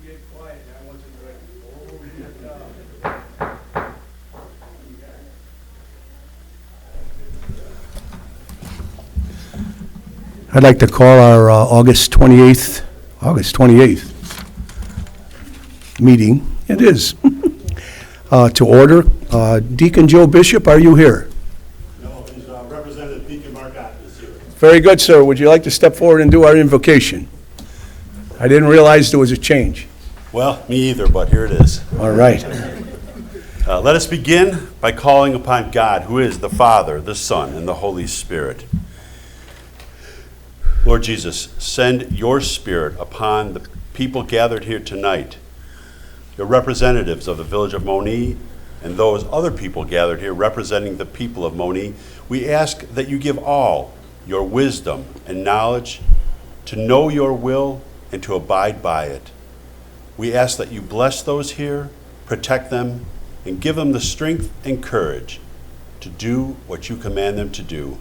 get quiet. I want you to like, I'd like to call our August 28th meeting. It is. To order. Deacon Joe Bishop, are you here? No, his Representative Deacon Marcotte is here. Very good, sir. Would you like to step forward and do our invocation? I didn't realize there was a change. Well, me either, but here it is. All right. Let us begin by calling upon God, who is the Father, the Son, and the Holy Spirit. Lord Jesus, send your Spirit upon the people gathered here tonight, your representatives of the village of Monee, and those other people gathered here representing the people of Monee. We ask that you give all your wisdom and knowledge to know your will and to abide by it. We ask that you bless those here, protect them, and give them the strength and courage to do what you command them to do.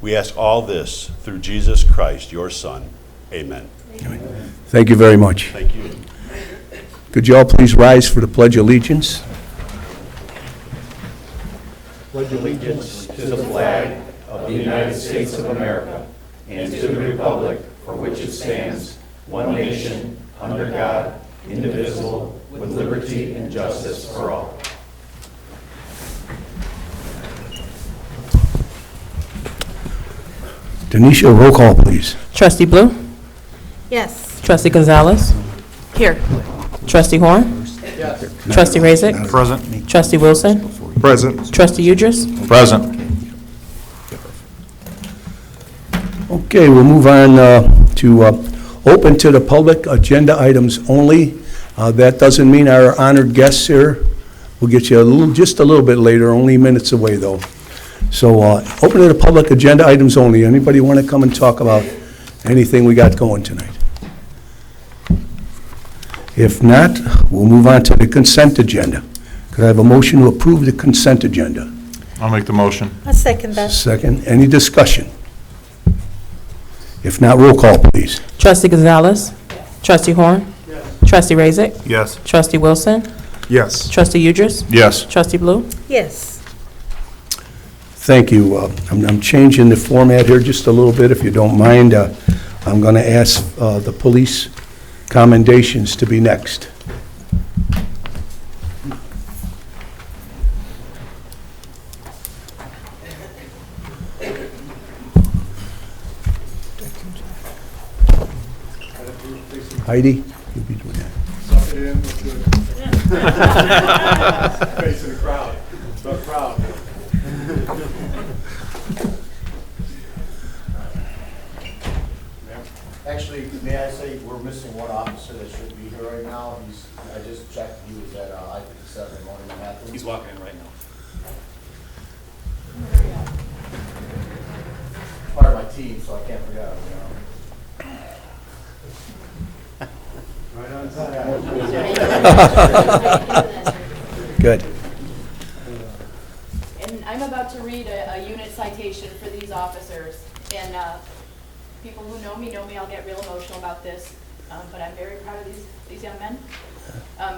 We ask all this through Jesus Christ, your Son. Amen. Amen. Thank you very much. Thank you. Could you all please rise for the Pledge of Allegiance? Pledge allegiance to the flag of the United States of America and to the republic for which it stands, one nation, under God, indivisible, with liberty and justice for all. Denisha, roll call, please. Trustee Blue? Yes. Trustee Gonzalez? Here. Trustee Horn? Yes. Trustee Razik? Present. Trustee Wilson? Present. Trustee Udris? Present. Okay, we'll move on to open to the public agenda items only. That doesn't mean our honored guests here. We'll get you just a little bit later, only minutes away though. So open to the public agenda items only. Anybody want to come and talk about anything we got going tonight? If not, we'll move on to the consent agenda. Could I have a motion to approve the consent agenda? I'll make the motion. I'll second that. Second, any discussion? If not, roll call, please. Trustee Gonzalez? Trustee Horn? Trustee Razik? Yes. Trustee Wilson? Yes. Trustee Udris? Yes. Trustee Blue? Yes. Thank you. I'm changing the format here just a little bit, if you don't mind. I'm going to ask the police commendations to be next. Heidi, you'll be doing that. Suck it in, let's do it. Facing the crowd. The crowd. Actually, may I say, we're missing one officer that should be here right now. I just checked, he was at I-57 in Monee, Manhattan. He's walking in right now. Part of my team, so I can't forget him, you know. Right on time. Good. And I'm about to read a unit citation for these officers. And people who know me, I'll get real emotional about this. But I'm very proud of these young men.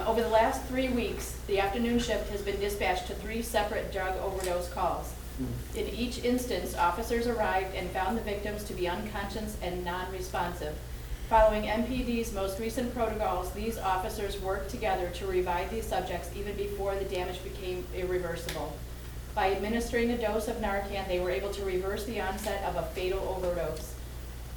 Over the last 3 weeks, the afternoon shift has been dispatched to 3 separate drug overdose calls. In each instance, officers arrived and found the victims to be unconscious and non-responsive. Following MPD's most recent protocols, these officers worked together to revive these subjects even before the damage became irreversible. By administering a dose of Narcan, they were able to reverse the onset of a fatal overdose.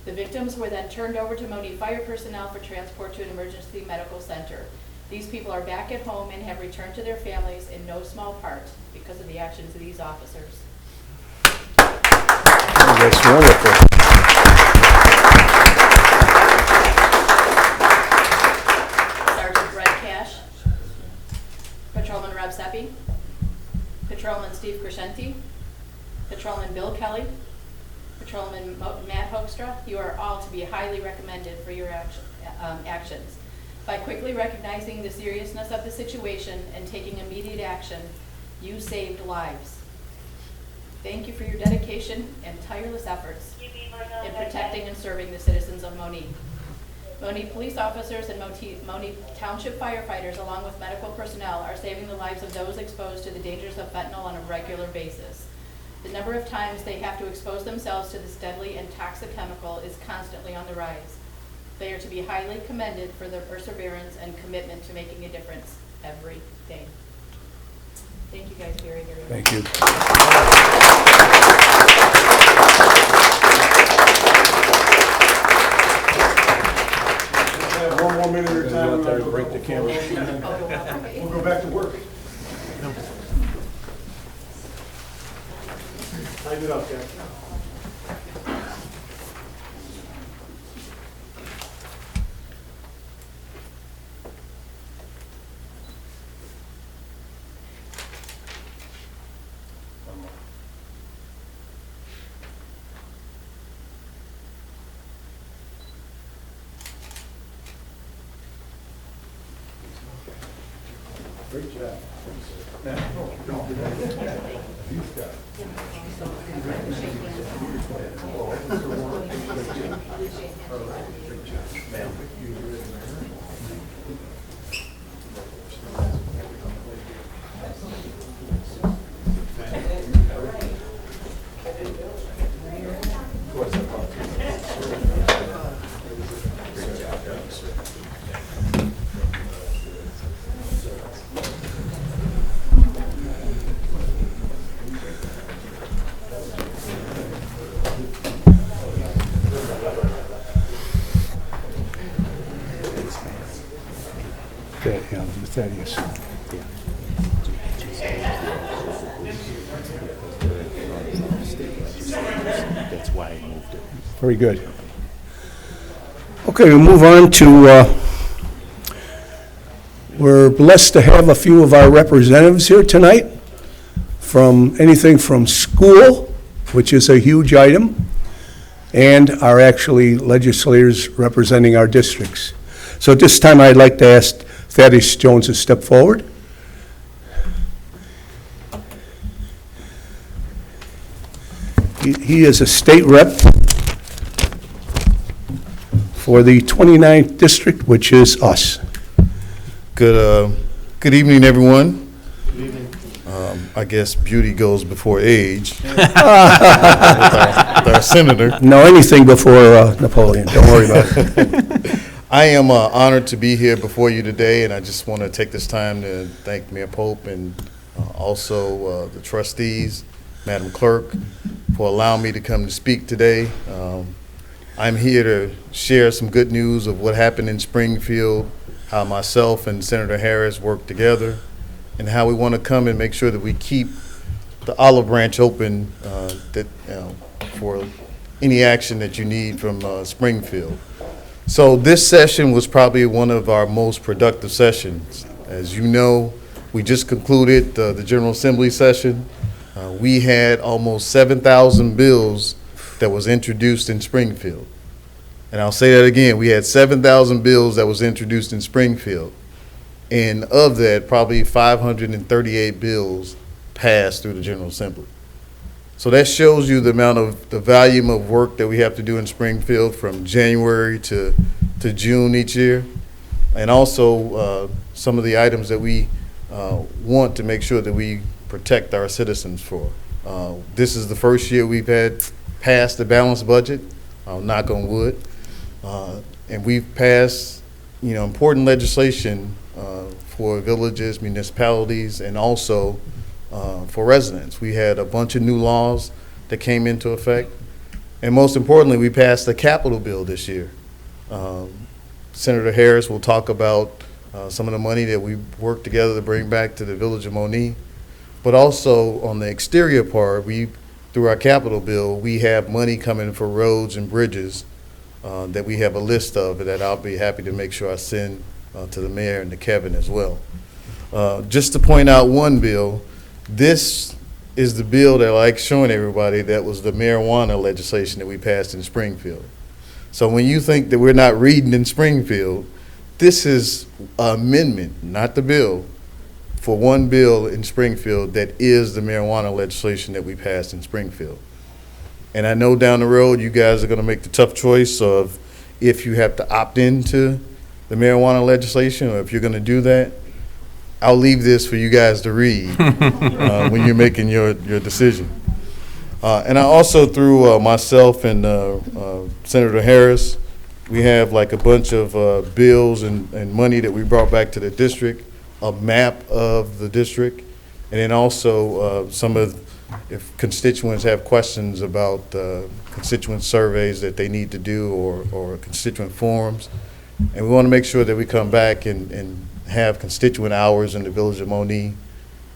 The victims were then turned over to Monee fire personnel for transport to an emergency medical center. These people are back at home and have returned to their families in no small part because of the actions of these officers. That's wonderful. Sergeant Brett Cash, Patrolman Rob Seppi, Patrolman Steve Crescenti, Patrolman Bill Kelly, Patrolman Matt Hoekstra. You are all to be highly recommended for your actions. By quickly recognizing the seriousness of the situation and taking immediate action, you saved lives. Thank you for your dedication and tireless efforts in protecting and serving the citizens of Monee. Monee police officers and Monee Township firefighters, along with medical personnel, are saving the lives of those exposed to the dangers of fentanyl on a regular basis. The number of times they have to expose themselves to this deadly and toxic chemical is constantly on the rise. They are to be highly commended for their perseverance and commitment to making a difference every day. Thank you guys very, very much. Thank you. We have one more minute of time. Out there to break the camera. We'll go back to work. Tighten it up, Jeff. Great job. Thaddeus. That's why I moved it. Very good. Okay, we'll move on to, we're blessed to have a few of our representatives here tonight from anything from school, which is a huge item, and are actually legislators representing our districts. So at this time, I'd like to ask Thaddeus Jones to step forward. He is a state rep for the 29th district, which is us. Good evening, everyone. I guess beauty goes before age. With our senator. No, anything before Napoleon, don't worry about it. I am honored to be here before you today, and I just want to take this time to thank Mayor Pope and also the trustees, Madam Clerk, for allowing me to come to speak today. I'm here to share some good news of what happened in Springfield, how myself and Senator Harris worked together, and how we want to come and make sure that we keep the olive branch open for any action that you need from Springfield. So this session was probably one of our most productive sessions. As you know, we just concluded the General Assembly session. We had almost 7,000 bills that was introduced in Springfield. And I'll say that again, we had 7,000 bills that was introduced in Springfield. And of that, probably 538 bills passed through the General Assembly. So that shows you the amount of the volume of work that we have to do in Springfield from January to June each year. And also some of the items that we want to make sure that we protect our citizens for. This is the first year we've had passed the balanced budget, knock on wood. And we've passed, important legislation for villages, municipalities, and also for residents. We had a bunch of new laws that came into effect. And most importantly, we passed the capital bill this year. Senator Harris will talk about some of the money that we worked together to bring back to the village of Monee. But also on the exterior part, through our capital bill, we have money coming for roads and bridges that we have a list of that I'll be happy to make sure I send to the mayor and to Kevin as well. Just to point out one bill, this is the bill that I like showing everybody that was the marijuana legislation that we passed in Springfield. So when you think that we're not reading in Springfield, this is an amendment, not the bill, for one bill in Springfield that is the marijuana legislation that we passed in Springfield. And I know down the road you guys are going to make the tough choice of if you have to opt into the marijuana legislation, or if you're going to do that. I'll leave this for you guys to read when you're making your decision. And I also, through myself and Senator Harris, we have like a bunch of bills and money that we brought back to the district, a map of the district, and then also some of, if constituents have questions about constituent surveys that they need to do, or constituent forums. And we want to make sure that we come back and have constituent hours in the village of Monee,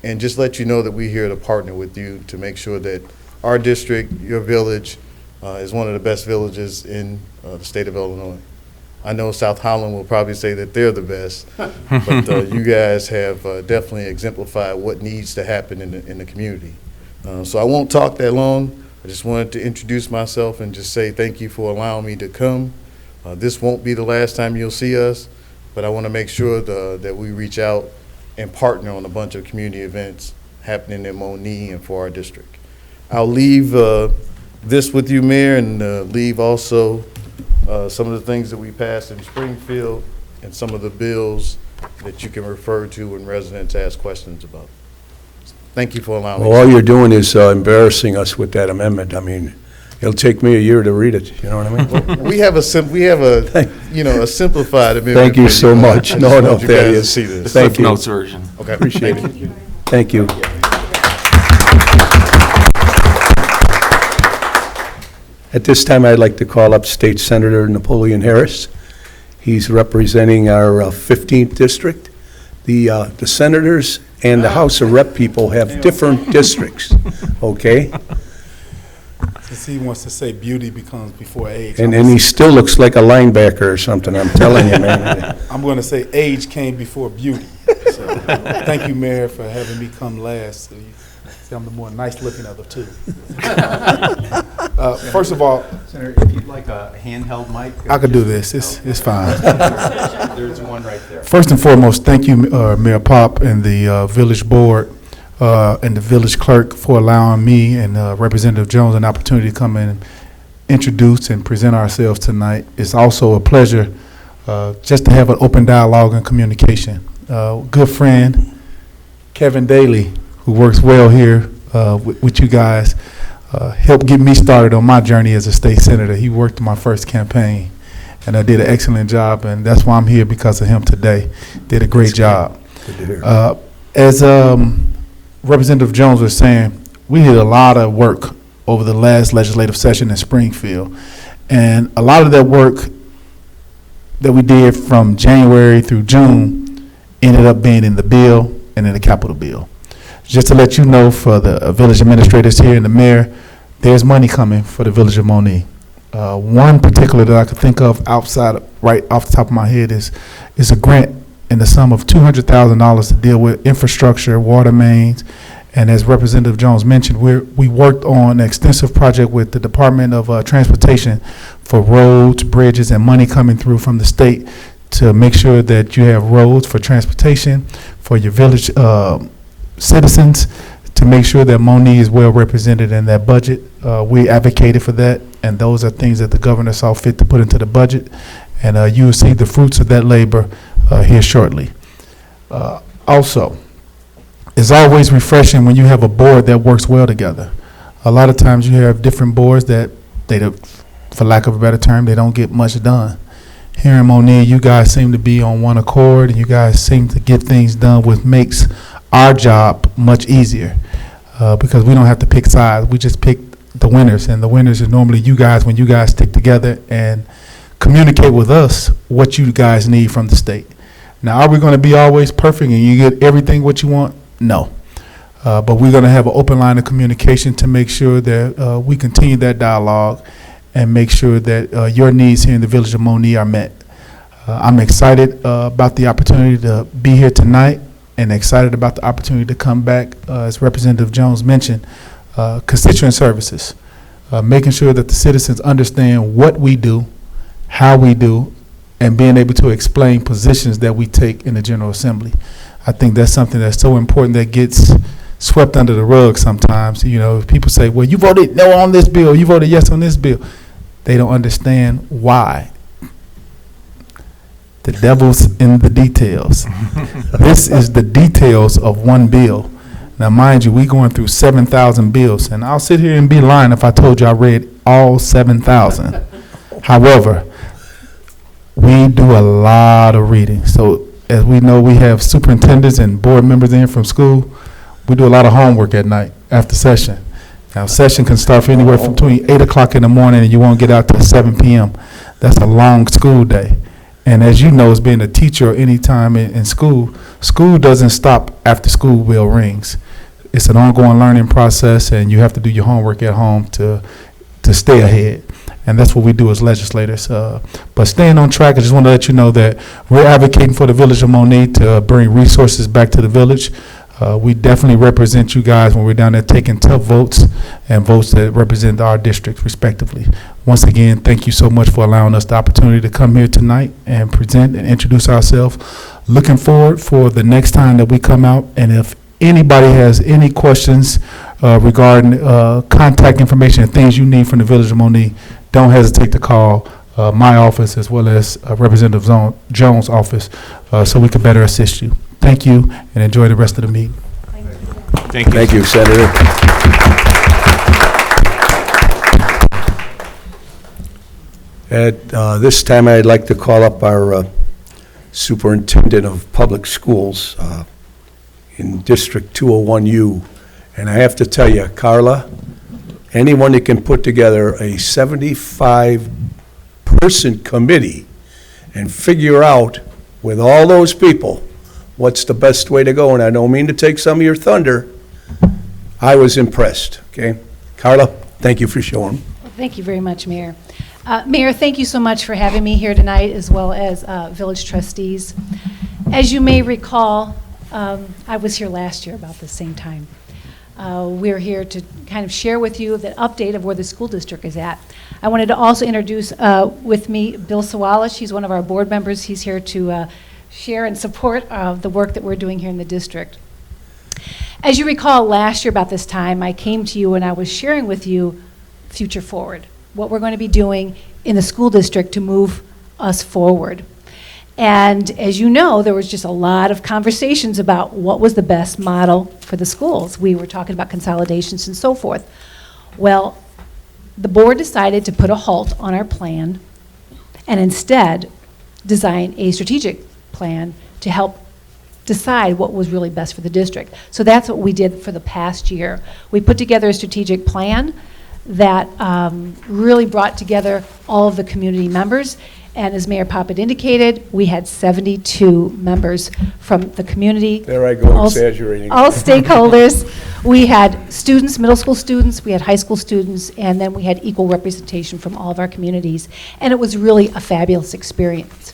and just let you know that we're here to partner with you to make sure that our district, your village, is one of the best villages in the state of Illinois. I know South Holland will probably say that they're the best, but you guys have definitely exemplified what needs to happen in the community. So I won't talk that long. I just wanted to introduce myself and just say thank you for allowing me to come. This won't be the last time you'll see us, but I want to make sure that we reach out and partner on a bunch of community events happening in Monee and for our district. I'll leave this with you, Mayor, and leave also some of the things that we passed in Springfield and some of the bills that you can refer to when residents ask questions about. Thank you for allowing me. Well, all you're doing is embarrassing us with that amendment. I mean, it'll take me a year to read it, you know what I mean? We have a simplified amendment. Thank you so much. I just No, want you guys to Thaddeus. see this. Thank you. Notes version. Okay. Appreciate it. Thank you. At this time, I'd like to call up State Senator Napoleon Harris. He's representing our 15th district. The senators and the House of Rep people have different districts, okay? Since he wants to say beauty becomes before age. And he still looks like a linebacker or something, I'm telling you, man. I'm going to say age came before beauty. So, thank you, Mayor, for having me come last. So I'm the more nice-looking of the two. First of all, Senator, if you'd like a handheld mic. I could do this. It's fine. There's one right there. First and foremost, thank you, Mayor Pop and the village board and the village clerk for allowing me and Representative Jones an opportunity to come and introduce and present ourselves tonight. It's also a pleasure just to have an open dialogue and communication. Good friend, Kevin Daly, who works well here with you guys, helped get me started on my journey as a state senator. He worked in my first campaign, and I did an excellent job, and that's why I'm here, because of him today. Did a great job. Good to hear. As Representative Jones was saying, we did a lot of work over the last legislative session in Springfield, and a lot of that work that we did from January through June ended up being in the bill and in the capital bill. Just to let you know, for the village administrators here and the mayor, there's money coming for the village of Monee. One particular that I could think of right off the top of my head is a grant in the sum of $200,000 to deal with infrastructure, water mains, and as Representative Jones mentioned, we worked on an extensive project with the Department of Transportation for roads, bridges, and money coming through from the state to make sure that you have roads for transportation for your village citizens, to make sure that Monee is well represented in that budget. We advocated for that, and those are things that the governor saw fit to put into the budget, and you will see the fruits of that labor here shortly. Also, it's always refreshing when you have a board that works well together. A lot of times you have different boards that for lack of a better term, they don't get much done. Here in Monee, you guys seem to be on one accord, and you guys seem to get things done, which makes our job much easier because we don't have to pick sides. We just pick the winners, and the winners is normally you guys when you guys stick together and communicate with us what you guys need from the state. Now, are we going to be always perfect and you get everything what you want? No. But we're going to have an open line of communication to make sure that we continue that dialogue and make sure that your needs here in the village of Monee are met. I'm excited about the opportunity to be here tonight, and excited about the opportunity to come back, as Representative Jones mentioned, constituent services, making sure that the citizens understand what we do, how we do, and being able to explain positions that we take in the General Assembly. I think that's something that's so important that gets swept under the rug sometimes. You know, people say, well, you voted no on this bill, you voted yes on this bill. They don't understand why The devil's in the details. This is the details of one bill. Now, mind you, we going through 7,000 bills, and I'll sit here and be lying if I told you I read all 7,000. However, we do a lot of reading. So as we know, we have superintendents and board members in from school. We do a lot of homework at night after session. Now, session can start from anywhere from between 8 o'clock in the morning and you won't get out till 7 p.m. That's a long school day. And as you know, as being a teacher or any time in school, school doesn't stop after school bell rings. It's an ongoing learning process, and you have to do your homework at home to stay ahead. And that's what we do as legislators. But staying on track, I just want to let you know that we're advocating for the village of Monee to bring resources back to the village. We definitely represent you guys when we're down there taking tough votes and votes that represent our districts respectively. Once again, thank you so much for allowing us the opportunity to come here tonight and present and introduce ourselves. Looking forward for the next time that we come out, and if anybody has any questions regarding contact information and things you need from the village of Monee, don't hesitate to call my office as well as Representative Jones' office so we can better assist you. Thank you, and enjoy the rest of the meeting. Thank you. Thank you, Senator. At this time, I'd like to call up our Superintendent of Public Schools in District 201U. And I have to tell you, Carla, anyone that can put together a 75-person committee and figure out with all those people what's the best way to go, and I don't mean to take some of your thunder, I was impressed, okay? Carla, thank you for showing. Well, thank you very much, Mayor. Mayor, thank you so much for having me here tonight, as well as village trustees. As you may recall, I was here last year about the same time. We're here to kind of share with you the update of where the school district is at. I wanted to also introduce with me Bill Sawalish. He's one of our board members. He's here to share and support the work that we're doing here in the district. As you recall, last year about this time, I came to you and I was sharing with you Future Forward, what we're going to be doing in the school district to move us forward. And as you know, there was just a lot of conversations about what was the best model for the schools. We were talking about consolidations and so forth. Well, the board decided to put a halt on our plan and instead design a strategic plan to help decide what was really best for the district. So that's what we did for the past year. We put together a strategic plan that really brought together all of the community members. And as Mayor Poppett indicated, we had 72 members from the community. There I go, exaggerating. All stakeholders. We had students, middle school students, we had high school students, and then we had equal representation from all of our communities. And it was really a fabulous experience.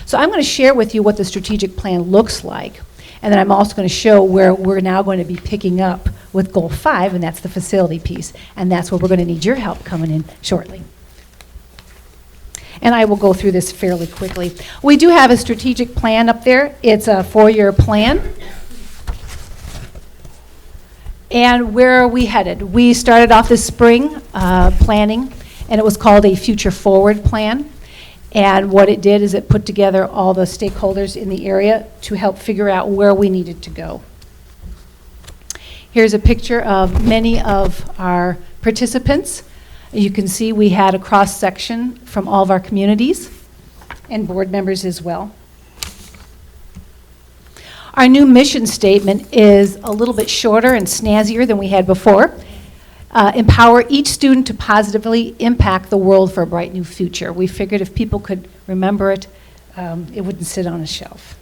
So I'm going to share with you what the strategic plan looks like. And then I'm also going to show where we're now going to be picking up with Goal 5, and that's the facility piece. And that's where we're going to need your help coming in shortly. And I will go through this fairly quickly. We do have a strategic plan up there. It's a 4-year plan. And where are we headed? We started off this spring planning, and it was called a Future Forward plan. And what it did is it put together all the stakeholders in the area to help figure out where we needed to go. Here's a picture of many of our participants. You can see we had a cross-section from all of our communities and board members as well. Our new mission statement is a little bit shorter and snazzier than we had before. Empower each student to positively impact the world for a bright new future. We figured if people could remember it, it wouldn't sit on a shelf.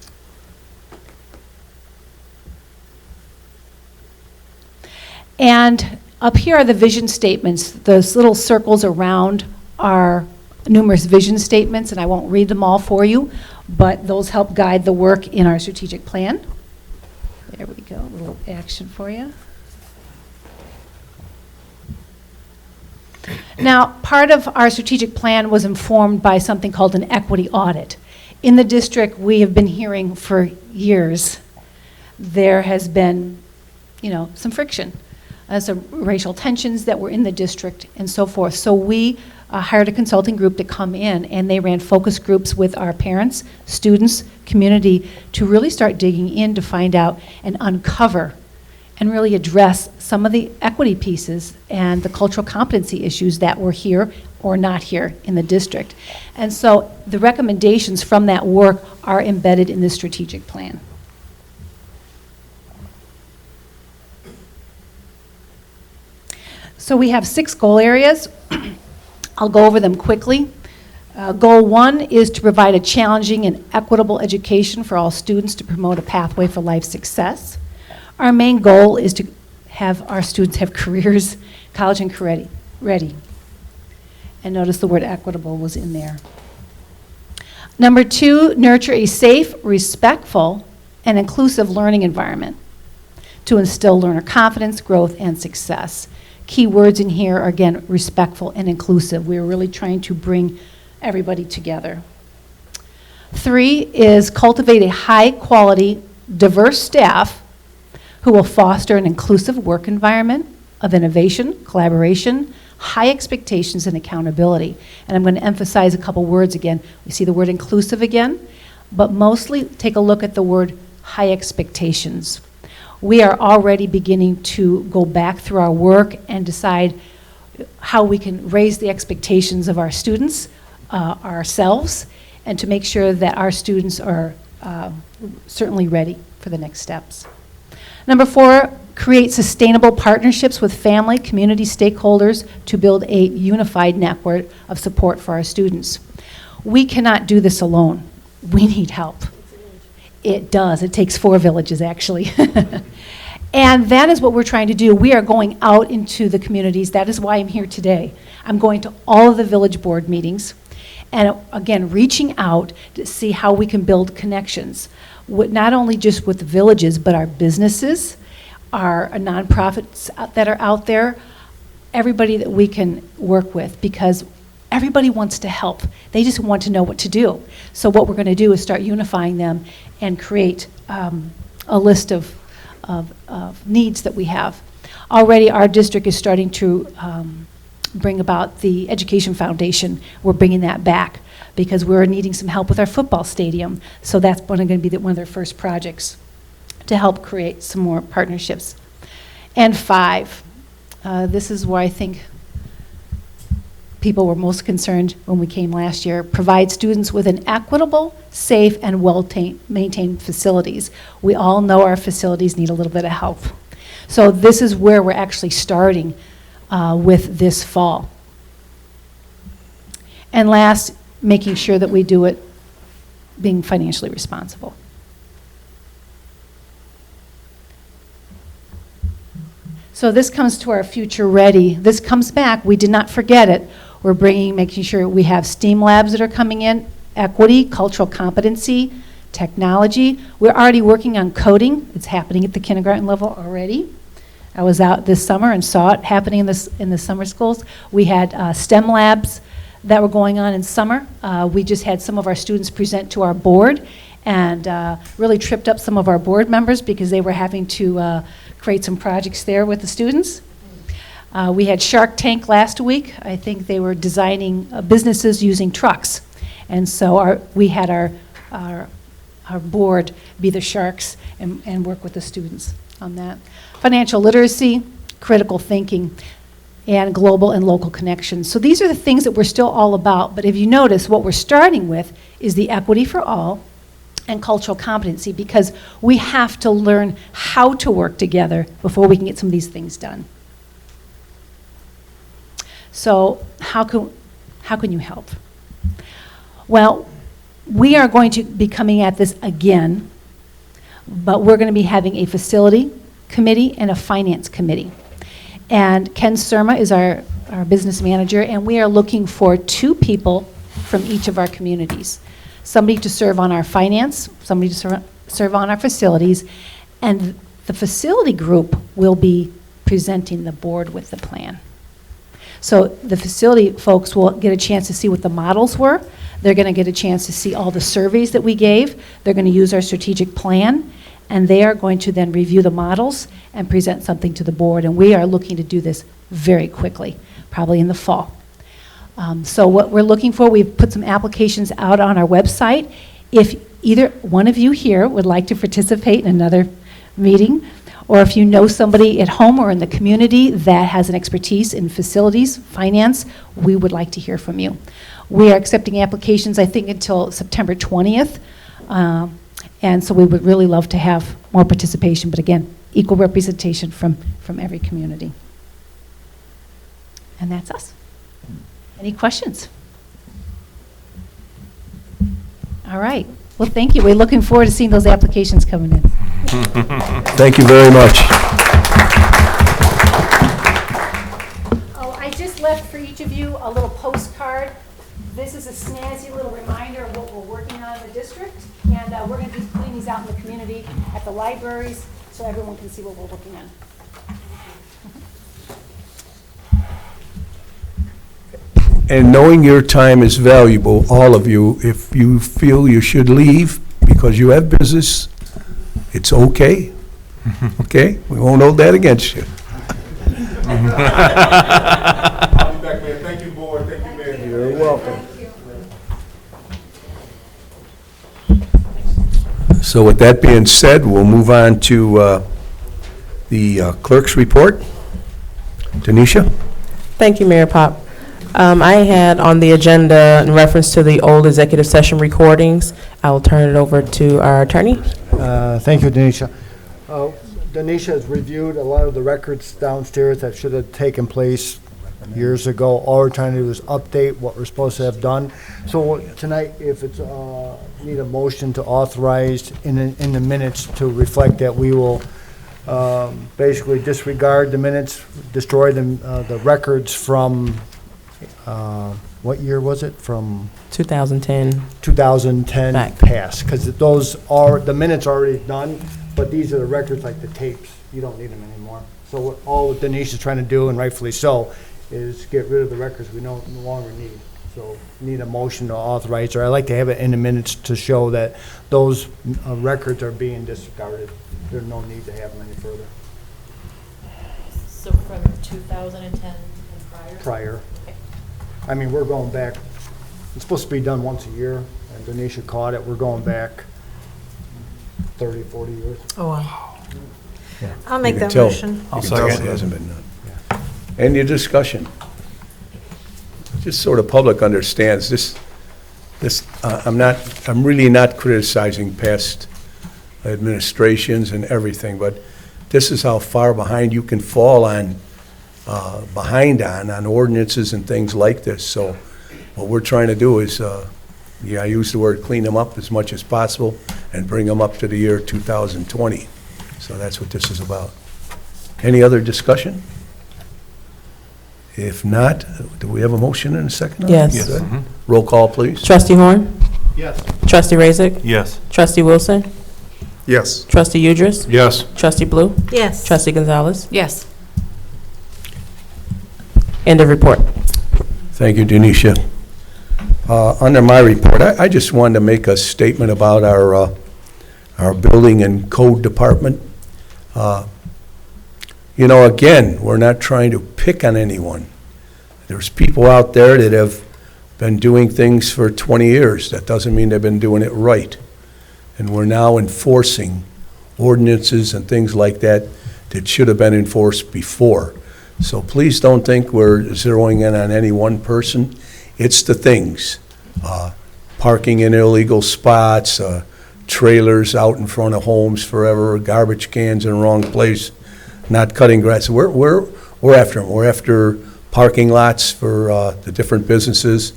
And up here are the vision statements. Those little circles around are numerous vision statements, and I won't read them all for you, but those help guide the work in our strategic plan. There we go, a little action for you. Now, part of our strategic plan was informed by something called an equity audit. In the district, we have been hearing for years there has been, some friction, some racial tensions that were in the district and so forth. So we hired a consulting group to come in, and they ran focus groups with our parents, students, community, to really start digging in to find out and uncover and really address some of the equity pieces and the cultural competency issues that were here or not here in the district. And so the recommendations from that work are embedded in this strategic plan. So we have 6 goal areas. I'll go over them quickly. Goal 1 is to provide a challenging and equitable education for all students to promote a pathway for life success. Our main goal is to have our students have careers, college and career ready. And notice the word equitable was in there. Number 2, nurture a safe, respectful, and inclusive learning environment to instill learner confidence, growth, and success. Key words in here are, again, respectful and inclusive. We're really trying to bring everybody together. 3 is cultivate a high-quality, diverse staff who will foster an inclusive work environment of innovation, collaboration, high expectations, and accountability. And I'm going to emphasize a couple words again. We see the word inclusive again, but mostly take a look at the word high expectations. We are already beginning to go back through our work and decide how we can raise the expectations of our students, ourselves, and to make sure that our students are certainly ready for the next steps. Number 4, create sustainable partnerships with family, community stakeholders to build a unified network of support for our students. We cannot do this alone. We need help. It does. It takes 4 villages, actually. And that is what we're trying to do. We are going out into the communities. That is why I'm here today. I'm going to all of the village board meetings and, again, reaching out to see how we can build connections, not only just with the villages, but our businesses, our nonprofits that are out there, everybody that we can work with, because everybody wants to help. They just want to know what to do. So what we're going to do is start unifying them and create a list of needs that we have. Already our district is starting to bring about the Education Foundation. We're bringing that back because we're needing some help with our football stadium. So that's going to be one of their first projects to help create some more partnerships. And 5, this is where I think people were most concerned when we came last year, provide students with an equitable, safe, and well-maintained facilities. We all know our facilities need a little bit of help. So this is where we're actually starting with this fall. And last, making sure that we do it being financially responsible. So this comes to our future ready. This comes back. We did not forget it. We're making sure we have STEAM labs that are coming in, equity, cultural competency, technology. We're already working on coding. It's happening at the kindergarten level already. I was out this summer and saw it happening in the summer schools. We had STEM labs that were going on in summer. We just had some of our students present to our board and really tripped up some of our board members because they were having to create some projects there with the students. We had Shark Tank last week. I think they were designing businesses using trucks. And so we had our board be the sharks and work with the students on that. Financial literacy, critical thinking, and global and local connections. So these are the things that we're still all about. But if you notice, what we're starting with is the equity for all and cultural competency, because we have to learn how to work together before we can get some of these things done. So how can you help? Well, we are going to be coming at this again, but we're going to be having a facility committee and a finance committee. And Ken Surma is our business manager, and we are looking for 2 people from each of our communities. Somebody to serve on our finance, somebody to serve on our facilities, and the facility group will be presenting the board with the plan. So the facility folks will get a chance to see what the models were. They're going to get a chance to see all the surveys that we gave. They're going to use our strategic plan, and they are going to then review the models and present something to the board. And we are looking to do this very quickly, probably in the fall. So what we're looking for, we've put some applications out on our website. If either one of you here would like to participate in another meeting, or if you know somebody at home or in the community that has an expertise in facilities, finance, we would like to hear from you. We are accepting applications, I think, until September 20th. And so we would really love to have more participation, but again, equal representation from every community. And that's us. Any questions? All right. Well, thank you. We're looking forward to seeing those applications coming in. Thank you very much. Oh, I just left for each of you a little postcard. This is a snazzy little reminder of what we're working on in the district. And we're going to be putting these out in the community at the libraries so everyone can see what we're working on. And knowing your time is valuable, all of you, if you feel you should leave because you have business, it's okay. Okay? We won't hold that against you. I'll be back, man. Thank you, board. Thank you, man. You're welcome. So with that being said, we'll move on to the clerk's report. Tanisha? Thank you, Mayor Pop. I had on the agenda in reference to the old executive session recordings. I will turn it over to our attorney. Thank you, Denisha. Denisha has reviewed a lot of the records downstairs that should have taken place years ago. All we're trying to do is update what we're supposed to have done. So tonight, if it's, need a motion to authorize in the minutes to reflect that we will basically disregard the minutes, destroy them, the records from, what year was it? From 2010. 2010 Back. past, because those are, the minutes are already done, but these are the records like the tapes. You don't need them anymore. So what all Denise is trying to do, and rightfully so, is get rid of the records we no longer need. So need a motion to authorize, or I'd like to have it in the minutes to show that those records are being disregarded. There's no need to have them any further. So from 2010 and prior? Prior. I mean, we're going back, it's supposed to be done once a year, and Denisha caught it. We're going back 30, 40 years. Oh, wow. I'll make You can that tell- motion. You can tell it hasn't been done. Any discussion? Just so the public understands, I'm really not criticizing past administrations and everything, but this is how far behind you can fall on ordinances and things like this. So what we're trying to do is, I use the word clean them up as much as possible and bring them up to the year 2020. So that's what this is about. Any other discussion? If not, do we have a motion in a second? Yes. Good. Roll call, please. Trustee Horn? Yes. Trustee Razik? Yes. Trustee Wilson? Yes. Trustee Udris? Yes. Trustee Blue? Yes. Trustee Gonzalez? Yes. End of report. Thank you, Denisha. Under my report, I just wanted to make a statement about our building and code department. Again, we're not trying to pick on anyone. There's people out there that have been doing things for 20 years. That doesn't mean they've been doing it right. And we're now enforcing ordinances and things like that that should have been enforced before. So please don't think we're zeroing in on any one person. It's the things. Parking in illegal spots, trailers out in front of homes forever, garbage cans in the wrong place, not cutting grass. We're after them. We're after parking lots for the different businesses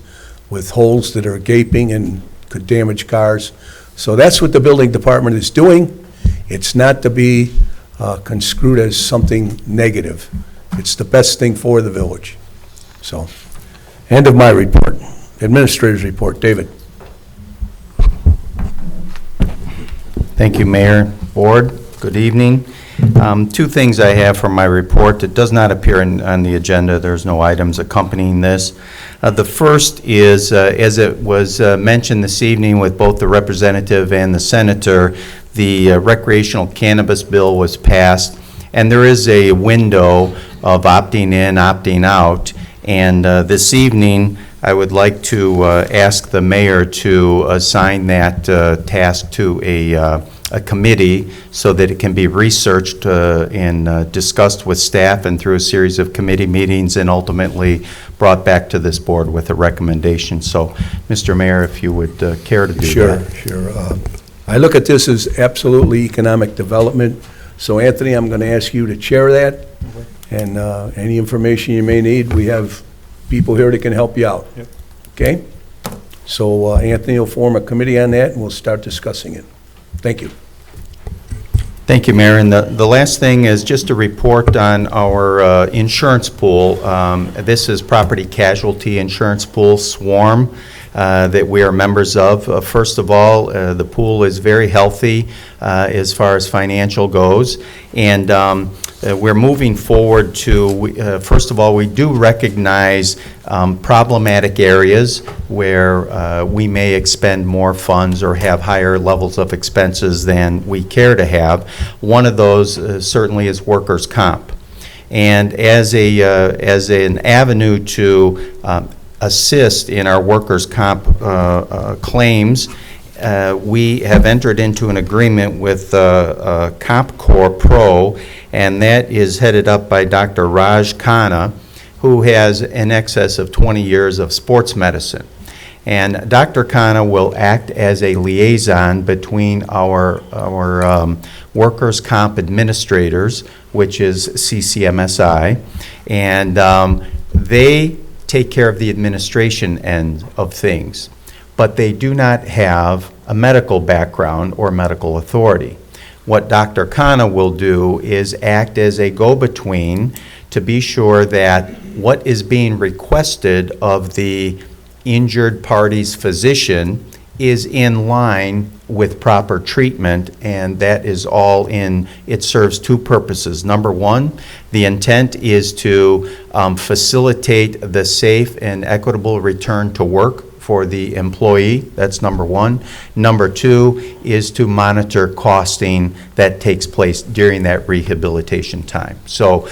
with holes that are gaping and could damage cars. So that's what the building department is doing. It's not to be construed as something negative. It's the best thing for the village. So, end of my report. Administrator's report. David. Thank you, Mayor, Board. Good evening. Two things I have from my report that does not appear on the agenda. There's no items accompanying this. The first is, as it was mentioned this evening with both the representative and the senator, the recreational cannabis bill was passed, and there is a window of opting in, opting out. And this evening, I would like to ask the mayor to assign that task to a committee so that it can be researched and discussed with staff and through a series of committee meetings and ultimately brought back to this board with a recommendation. So, Mr. Mayor, if you would care to do that. Sure. I look at this as absolutely economic development. So Anthony, I'm going to ask you to chair that, and any information you may need, we have people here that can help you out. Yep. Okay? So Anthony will form a committee on that, and we'll start discussing it. Thank you. Thank you, Mayor. And the last thing is just a report on our insurance pool. This is property casualty insurance pool, SWARM, that we are members of. First of all, the pool is very healthy as far as financial goes. And we're moving forward to, first of all, we do recognize problematic areas where we may expend more funds or have higher levels of expenses than we care to have. One of those certainly is workers' comp. And as an avenue to assist in our workers' comp claims, we have entered into an agreement with CompCore Pro, and that is headed up by Dr. Raj Khanna, who has in excess of 20 years of sports medicine. And Dr. Khanna will act as a liaison between our workers' comp administrators, which is CCMSI, and they take care of the administration end of things, but they do not have a medical background or medical authority. What Dr. Khanna will do is act as a go-between to be sure that what is being requested of the injured party's physician is in line with proper treatment, and that is all in, it serves two purposes. Number one, the intent is to facilitate the safe and equitable return to work for the employee. That's number one. Number two is to monitor costing that takes place during that rehabilitation time. So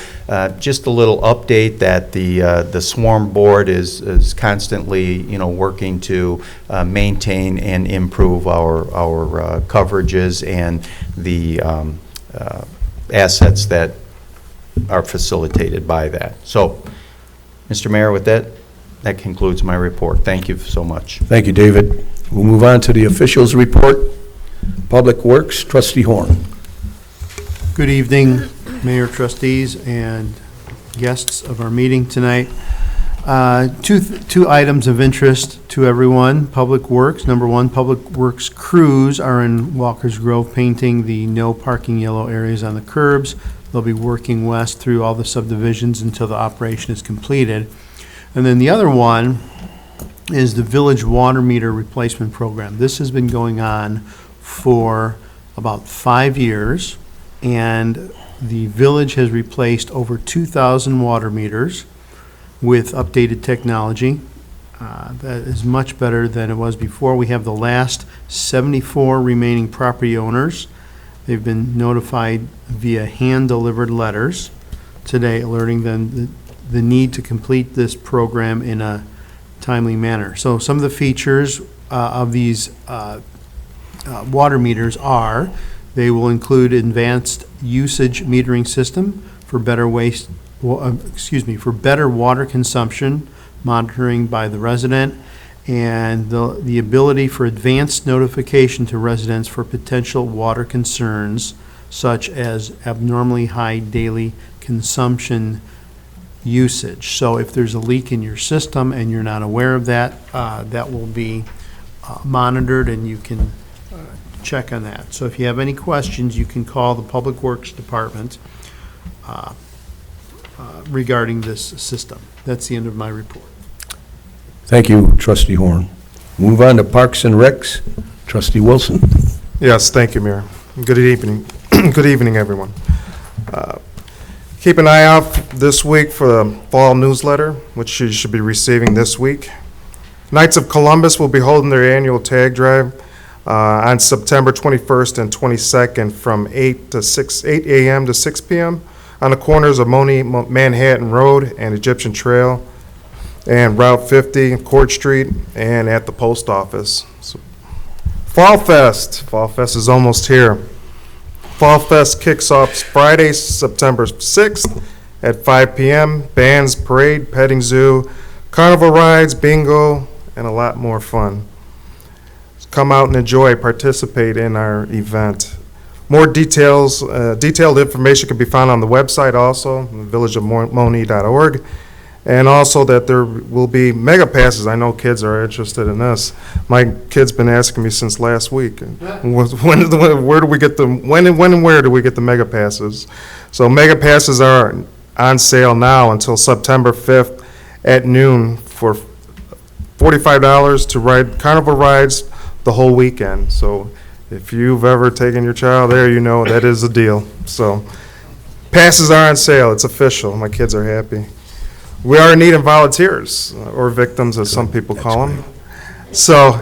just a little update that the SWARM board is constantly, working to maintain and improve our coverages and the assets that are facilitated by that. So, Mr. Mayor, with that concludes my report. Thank you so much. Thank you, David. We'll move on to the officials' report. Public Works, Trustee Horn. Good evening, Mayor, trustees, and guests of our meeting tonight. Two items of interest to everyone. Public Works. Number one, Public Works crews are in Walker's Grove painting the no parking yellow areas on the curbs. They'll be working west through all the subdivisions until the operation is completed. And then the other one is the village water meter replacement program. This has been going on for about 5 years, and the village has replaced over 2,000 water meters with updated technology. That is much better than it was before. We have the last 74 remaining property owners. They've been notified via hand-delivered letters today, alerting them the need to complete this program in a timely manner. So some of the features of these water meters are, they will include advanced usage metering system for better for better water consumption monitoring by the resident, and the ability for advanced notification to residents for potential water concerns such as abnormally high daily consumption usage. So if there's a leak in your system and you're not aware of that, that will be monitored, and you can check on that. So if you have any questions, you can call the Public Works Department regarding this system. That's the end of my report. Thank you, Trustee Horn. Move on to Parks and Recs, Trustee Wilson. Yes, thank you, Mayor. Good evening. Good evening, everyone. Keep an eye out this week for the fall newsletter, which you should be receiving this week. Knights of Columbus will be holding their annual tag drive on September 21st and 22nd from 8 a.m. to 6 p.m. on the corners of Monee, Manhattan Road and Egyptian Trail. and Route 50, Court Street, and at the post office. So, Fall Fest. Fall Fest is almost here. Fall Fest kicks off Friday, September 6th at 5 p.m. Bands, parade, petting zoo, carnival rides, bingo, and a lot more fun. Come out and enjoy, participate in our event. More detailed information can be found on the website also, villageofmonee.org. And also that there will be mega passes. I know kids are interested in this. My kid's been asking me since last week, when and where do we get the mega passes? So mega passes are on sale now until September 5th at noon for $45 to ride carnival rides the whole weekend. So if you've ever taken your child there, you know that is a deal. So passes are on sale. It's official. My kids are happy. We are in need of volunteers, or victims, as some people call them. So,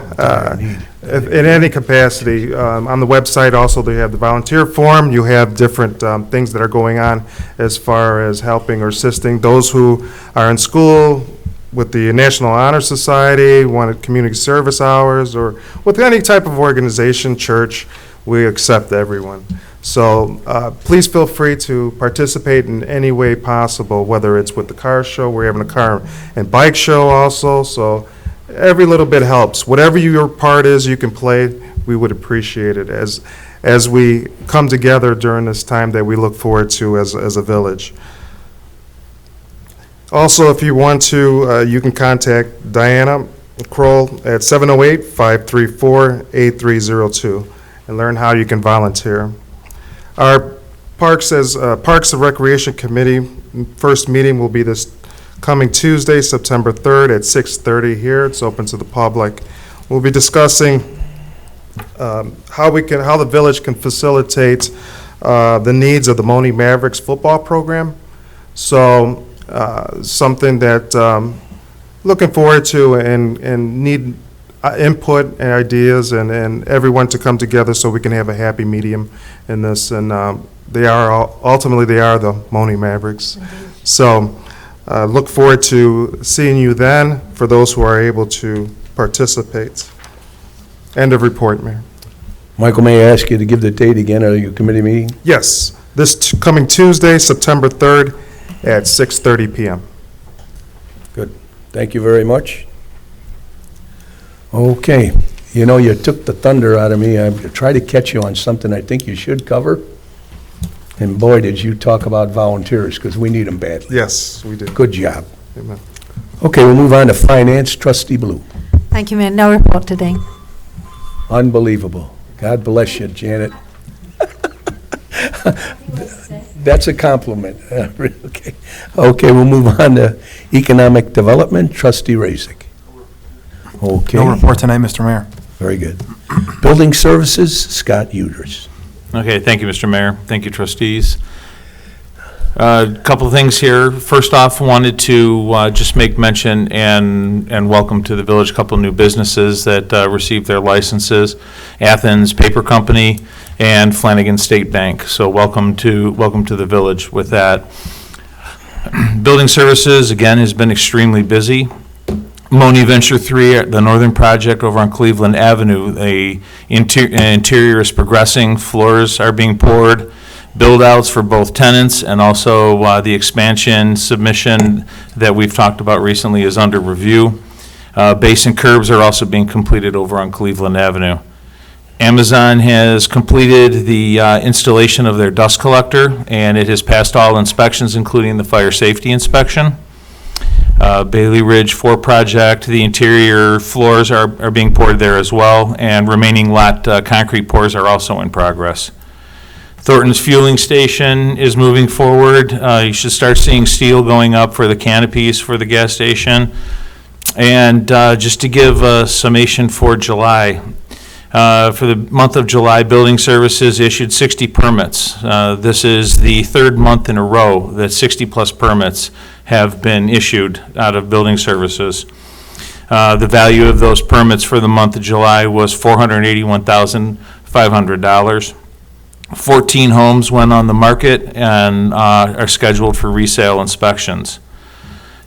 if in any capacity, on the website also, they have the volunteer form. You have different things that are going on as far as helping or assisting those who are in school with the National Honor Society, wanted community service hours, or with any type of organization, church. We accept everyone. So please feel free to participate in any way possible, whether it's with the car show. We're having a car and bike show also, so every little bit helps. Whatever your part is you can play, we would appreciate it as we come together during this time that we look forward to as a village. Also, if you want to, you can contact Diana Kroll at 708-534-8302 and learn how you can volunteer. Our Parks and Recreation Committee first meeting will be this coming Tuesday, September 3rd at 6:30 here. It's open to the public. We'll be discussing how the village can facilitate the needs of the Monee Mavericks football program. So something that looking forward to and need input and ideas and everyone to come together so we can have a happy medium in this. And ultimately they are the Monee Mavericks. So look forward to seeing you then for those who are able to participate. End of report, Mayor. Michael, may I ask you to give the date again of your committee meeting? Yes, this coming Tuesday, September 3rd at 6:30 p.m. Good. Thank you very much. Okay. You know, you took the thunder out of me. I tried to catch you on something I think you should cover. And boy, did you talk about volunteers, because we need them badly. Yes, we do. Good job. Amen. Okay, we'll move on to Finance. Trustee Blue. Thank you, Mayor. No report today. Unbelievable. God bless you, Janet. That's a compliment. Okay. Okay, we'll move on to Economic Development. Trustee Razik. Okay. No report tonight, Mr. Mayor. Very good. Building Services, Scott Uders. Okay, thank you, Mr. Mayor. Thank you, trustees. A couple of things here. First off, wanted to just make mention and welcome to the village a couple of new businesses that received their licenses: Athens Paper Company and Flanagan State Bank. So welcome to the village with that. Building Services again has been extremely busy. Monee Venture 3, the northern project over on Cleveland Avenue, interior is progressing, floors are being poured, build-outs for both tenants, and also the expansion submission that we've talked about recently is under review. Base and curbs are also being completed over on Cleveland Avenue. Amazon has completed the installation of their dust collector, and it has passed all inspections, including the fire safety inspection. Bailey Ridge 4 project, the interior floors are being poured there as well, and remaining lot concrete pours are also in progress. Thornton's fueling station is moving forward. You should start seeing steel going up for the canopies for the gas station. And just to give a summation for July, for the month of July, Building Services issued 60 permits. This is the third month in a row that 60-plus permits have been issued out of Building Services. The value of those permits for the month of July was $481,500. 14 homes went on the market and are scheduled for resale inspections.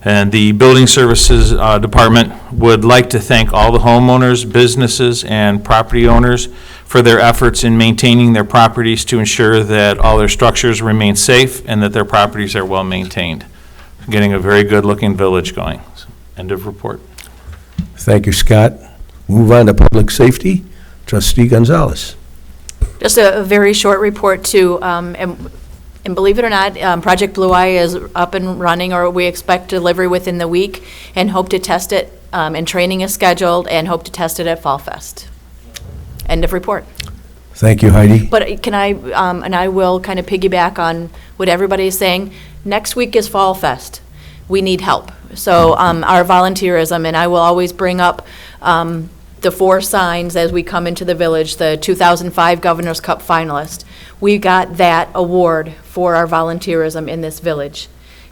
And the Building Services Department would like to thank all the homeowners, businesses, and property owners for their efforts in maintaining their properties to ensure that all their structures remain safe and that their properties are well maintained. Getting a very good-looking village going. End of report. Thank you, Scott. Move on to public safety. Trustee Gonzalez. Just a very short report too, and believe it or not, Project Blue Eye is up and running, or we expect delivery within the week, and hope to test it, and training is scheduled, and hope to test it at Fall Fest. End of report. Thank you, Heidi. But can I, and I will kind of piggyback on what everybody is saying, next week is Fall Fest. We need help. So our volunteerism, and I will always bring up the 4 signs as we come into the village, the 2005 Governor's Cup finalist. We got that award for our volunteerism in this village.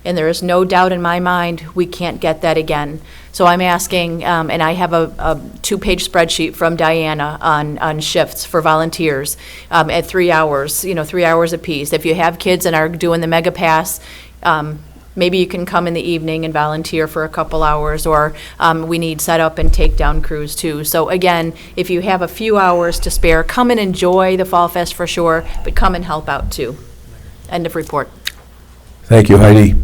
And there is no doubt in my mind we can't get that again. So I'm asking, and I have a 2-page spreadsheet from Diana on shifts for volunteers at 3 hours, 3 hours apiece. If you have kids and are doing the Mega Pass, maybe you can come in the evening and volunteer for a couple hours, or we need setup and takedown crews too. So again, if you have a few hours to spare, come and enjoy the Fall Fest for sure, but come and help out too. End of report. Thank you, Heidi.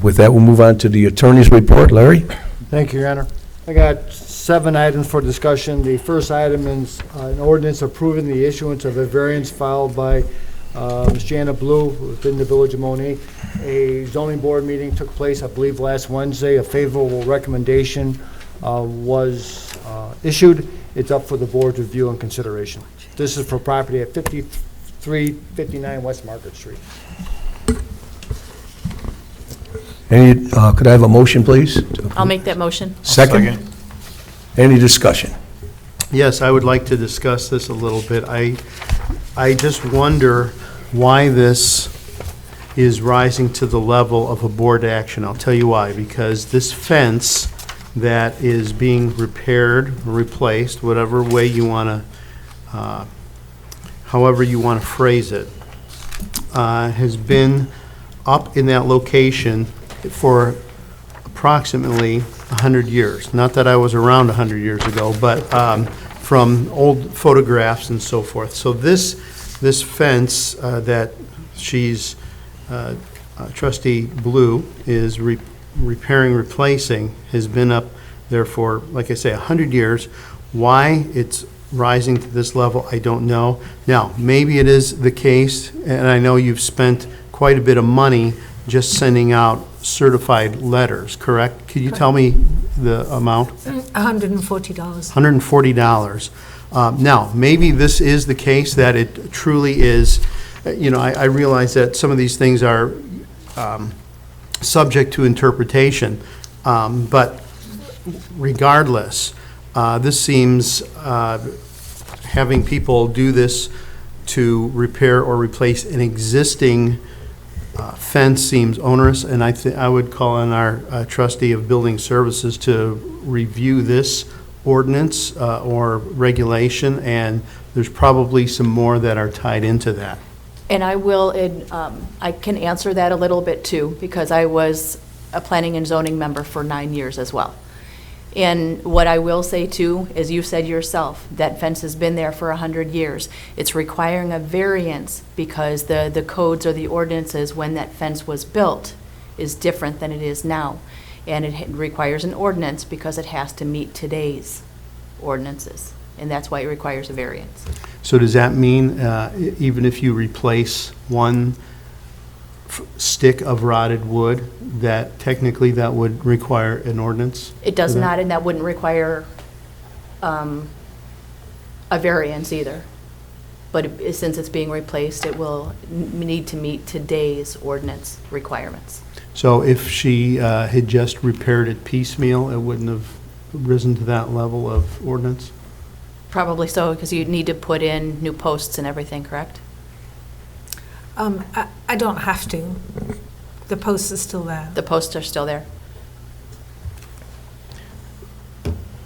With that, we'll move on to the attorney's report. Larry? Thank you, Your Honor. I got 7 items for discussion. The first item is an ordinance approving the issuance of a variance filed by Ms. Jana Blue within the Village of Monee. A zoning board meeting took place, I believe, last Wednesday. A favorable recommendation was issued. It's up for the board's review and consideration. This is for property at 5359 West Market Street. Could I have a motion, please? I'll make that motion. Second? Any discussion? Yes, I would like to discuss this a little bit. I just wonder why this is rising to the level of a board action. I'll tell you why. Because this fence that is being repaired, replaced, whatever way you want to, however you want to phrase it, has been up in that location for approximately 100 years. Not that I was around 100 years ago, but from old photographs and so forth. So this fence that she's, Trustee Blue is repairing, replacing, has been up there for, like I say, 100 years. Why it's rising to this level, I don't know. Now, maybe it is the case, and I know you've spent quite a bit of money just sending out certified letters, correct? Could you tell me the amount? $140. $140. Now, maybe this is the case that it truly is, I realize that some of these things are subject to interpretation, but regardless, this seems, having people do this to repair or replace an existing fence seems onerous, and I would call on our trustee of building services to review this ordinance or regulation, and there's probably some more that are tied into that. And I will, I can answer that a little bit too, because I was a planning and zoning member for 9 years as well. And what I will say too, as you said yourself, that fence has been there for 100 years. It's requiring a variance because the codes or the ordinances when that fence was built is different than it is now. And it requires an ordinance because it has to meet today's ordinances. And that's why it requires a variance. So does that mean even if you replace one stick of rotted wood, that technically that would require an ordinance? It does not, and that wouldn't require a variance either. But since it's being replaced, it will need to meet today's ordinance requirements. So if she had just repaired it piecemeal, it wouldn't have risen to that level of ordinance? Probably so, because you'd need to put in new posts and everything, correct? I don't have to. The post is still there. The posts are still there.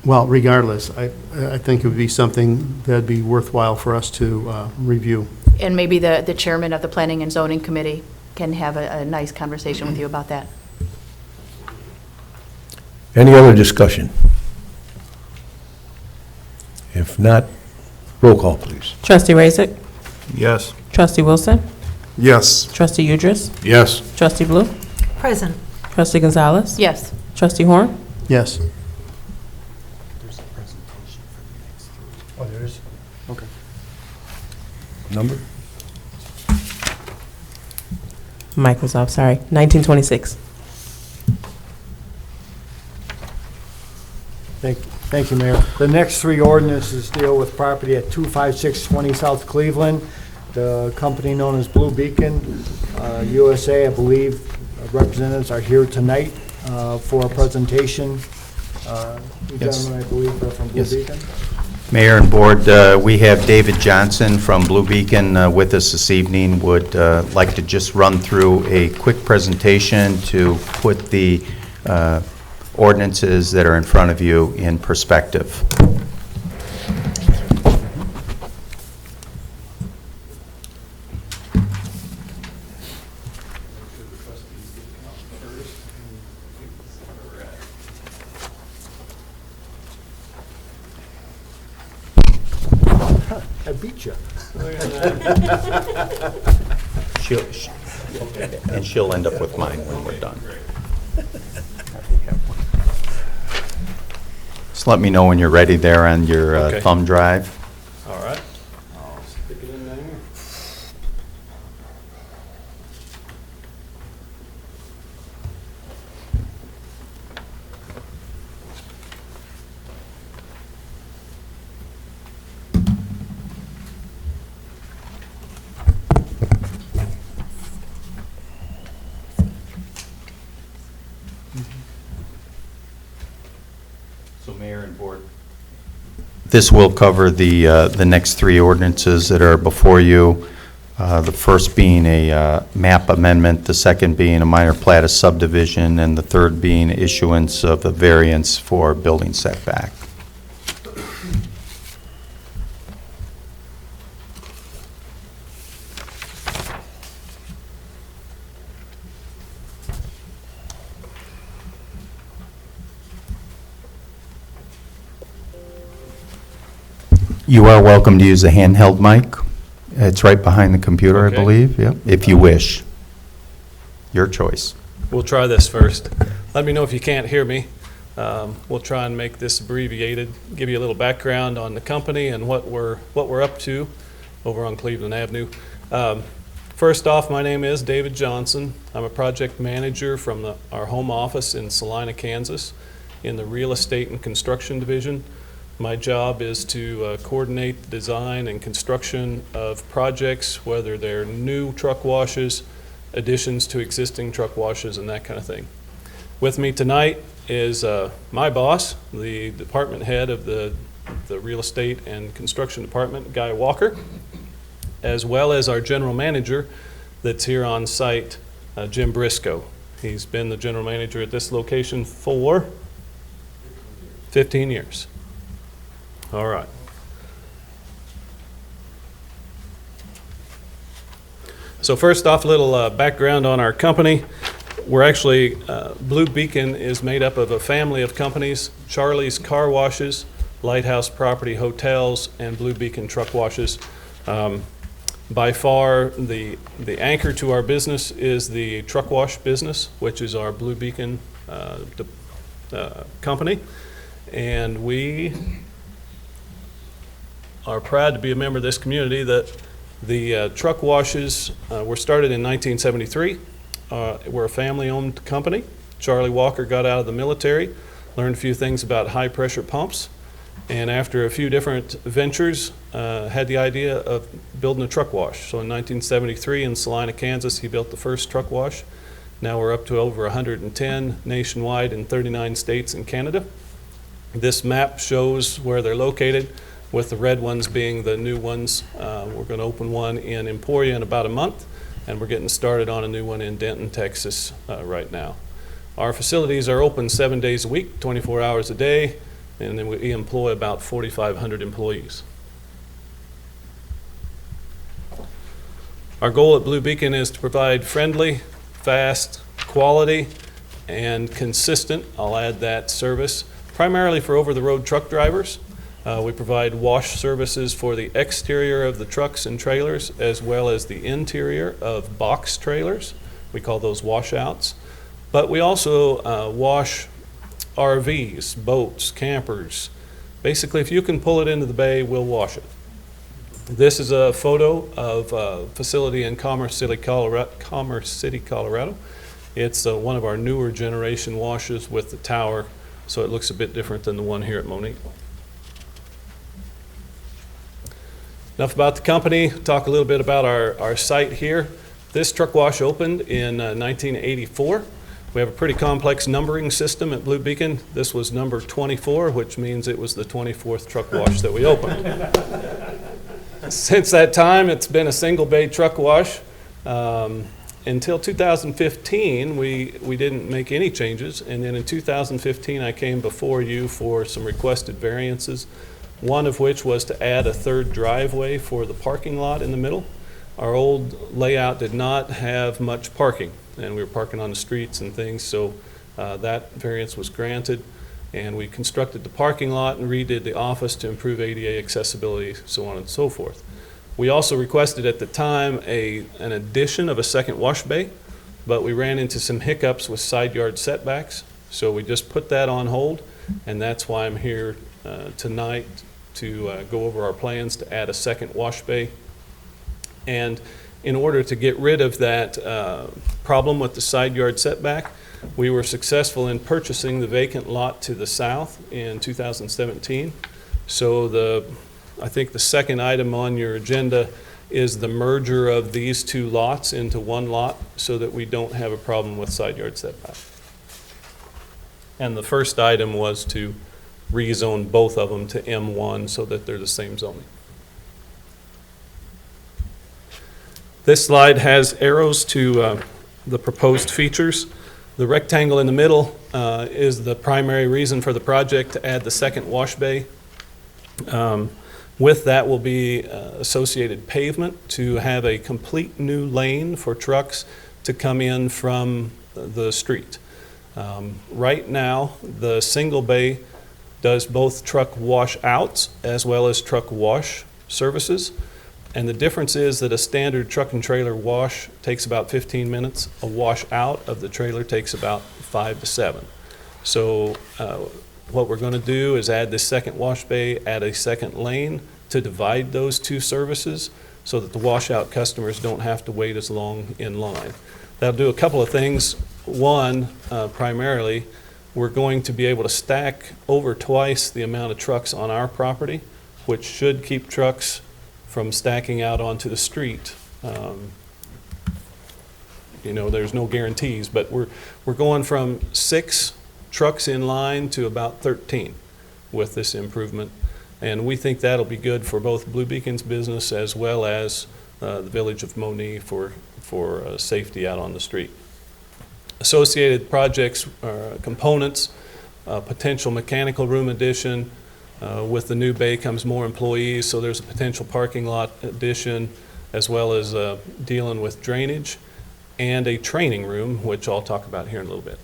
Well, regardless, I think it would be something that'd be worthwhile for us to review. And maybe the chairman of the Planning and Zoning Committee can have a nice conversation with you about that. Any other discussion? If not, roll call, please. Trustee Racick? Yes. Trustee Wilson? Yes. Trustee Udris? Yes. Trustee Blue? Present. Trustee Gonzalez? Yes. Trustee Horn? Yes. Oh, there is? Okay. Number? Mic was off, sorry. 1926. Thank you, Mayor. The next three ordinances deal with property at 25620 South Cleveland. The company known as Blue Beacon USA, I believe representatives are here tonight for a presentation. You Yes. gentlemen, I believe, are from Blue Yes. Beacon. Mayor and Board, we have David Johnson from Blue Beacon with us this evening. Would like to just run through a quick presentation to put the ordinances that are in front of you in perspective. I beat you. She'll end up with mine when we're done. Just let me know when you're ready there on your thumb drive. All right. I'll stick it in there. So Mayor and Board. This will cover the next three ordinances that are before you. The first being a map amendment, the second being a minor plat of subdivision, and the third being issuance of a variance for building setback. You are welcome to use a handheld mic. It's right behind the computer, I Okay. believe, yep, if you wish. Your choice. We'll try this first. Let me know if you can't hear me. We'll try and make this abbreviated, give you a little background on the company and what we're up to over on Cleveland Avenue. First off, my name is David Johnson. I'm a project manager from our home office in Salina, Kansas, in the Real Estate and Construction Division. My job is to coordinate the design and construction of projects, whether they're new truck washes, additions to existing truck washes, and that kind of thing. With me tonight is my boss, the department head of the Real Estate and Construction Department, Guy Walker, as well as our general manager that's here on site, Jim Briscoe. He's been the general manager at this location for 15 years. All right. So first off, a little background on our company. We're actually, Blue Beacon is made up of a family of companies: Charlie's Car Washes, Lighthouse Property Hotels, and Blue Beacon Truck Washes. By far, the anchor to our business is the truck wash business, which is our Blue Beacon company. And we are proud to be a member of this community. That the truck washes were started in 1973. We're a family-owned company. Charlie Walker got out of the military, learned a few things about high-pressure pumps, and after a few different ventures, had the idea of building a truck wash. So in 1973 in Salina, Kansas, he built the first truck wash. Now we're up to over 110 nationwide in 39 states and Canada. This map shows where they're located, with the red ones being the new ones. We're going to open one in Emporia in about a month, and we're getting started on a new one in Denton, Texas right now. Our facilities are open 7 days a week, 24 hours a day, and then we employ about 4,500 employees. Our goal at Blue Beacon is to provide friendly, fast, quality, and consistent, I'll add that service, primarily for over-the-road truck drivers. We provide wash services for the exterior of the trucks and trailers, as well as the interior of box trailers. We call those washouts. But we also wash RVs, boats, campers. Basically, if you can pull it into the bay, we'll wash it. This is a photo of a facility in Commerce City, Colorado. It's one of our newer generation washes with the tower, so it looks a bit different than the one here at Monee. Enough about the company. Talk a little bit about our site here. This truck wash opened in 1984. We have a pretty complex numbering system at Blue Beacon. This was number 24, which means it was the 24th truck wash that we opened. Since that time, it's been a single bay truck wash. Until 2015, we didn't make any changes, and then in 2015, I came before you for some requested variances, one of which was to add a third driveway for the parking lot in the middle. Our old layout did not have much parking, and we were parking on the streets and things, so that variance was granted, and we constructed the parking lot and redid the office to improve ADA accessibility, so on and so forth. We also requested at the time an addition of a second wash bay, but we ran into some hiccups with side yard setbacks, so we just put that on hold, and that's why I'm here tonight to go over our plans to add a second wash bay. And in order to get rid of that problem with the side yard setback, we were successful in purchasing the vacant lot to the south in 2017. So I think the second item on your agenda is the merger of these two lots into one lot so that we don't have a problem with side yard setback. And the first item was to rezone both of them to M1 so that they're the same zoning. This slide has arrows to the proposed features. The rectangle in the middle is the primary reason for the project to add the second wash bay. With that will be associated pavement to have a complete new lane for trucks to come in from the street. Right now, the single bay does both truck wash outs as well as truck wash services. And the difference is that a standard truck and trailer wash takes about 15 minutes. A wash out of the trailer takes about 5 to 7. So what we're going to do is add this second wash bay, add a second lane to divide those two services so that the washout customers don't have to wait as long in line. That'll do a couple of things. One, primarily, we're going to be able to stack over twice the amount of trucks on our property, which should keep trucks from stacking out onto the street. There's no guarantees, but we're going from 6 trucks in line to about 13 with this improvement. And we think that'll be good for both Blue Beacon's business as well as the village of Monee for safety out on the street. Associated projects, components, potential mechanical room addition. With the new bay comes more employees, so there's a potential parking lot addition, as well as dealing with drainage, and a training room, which I'll talk about here in a little bit.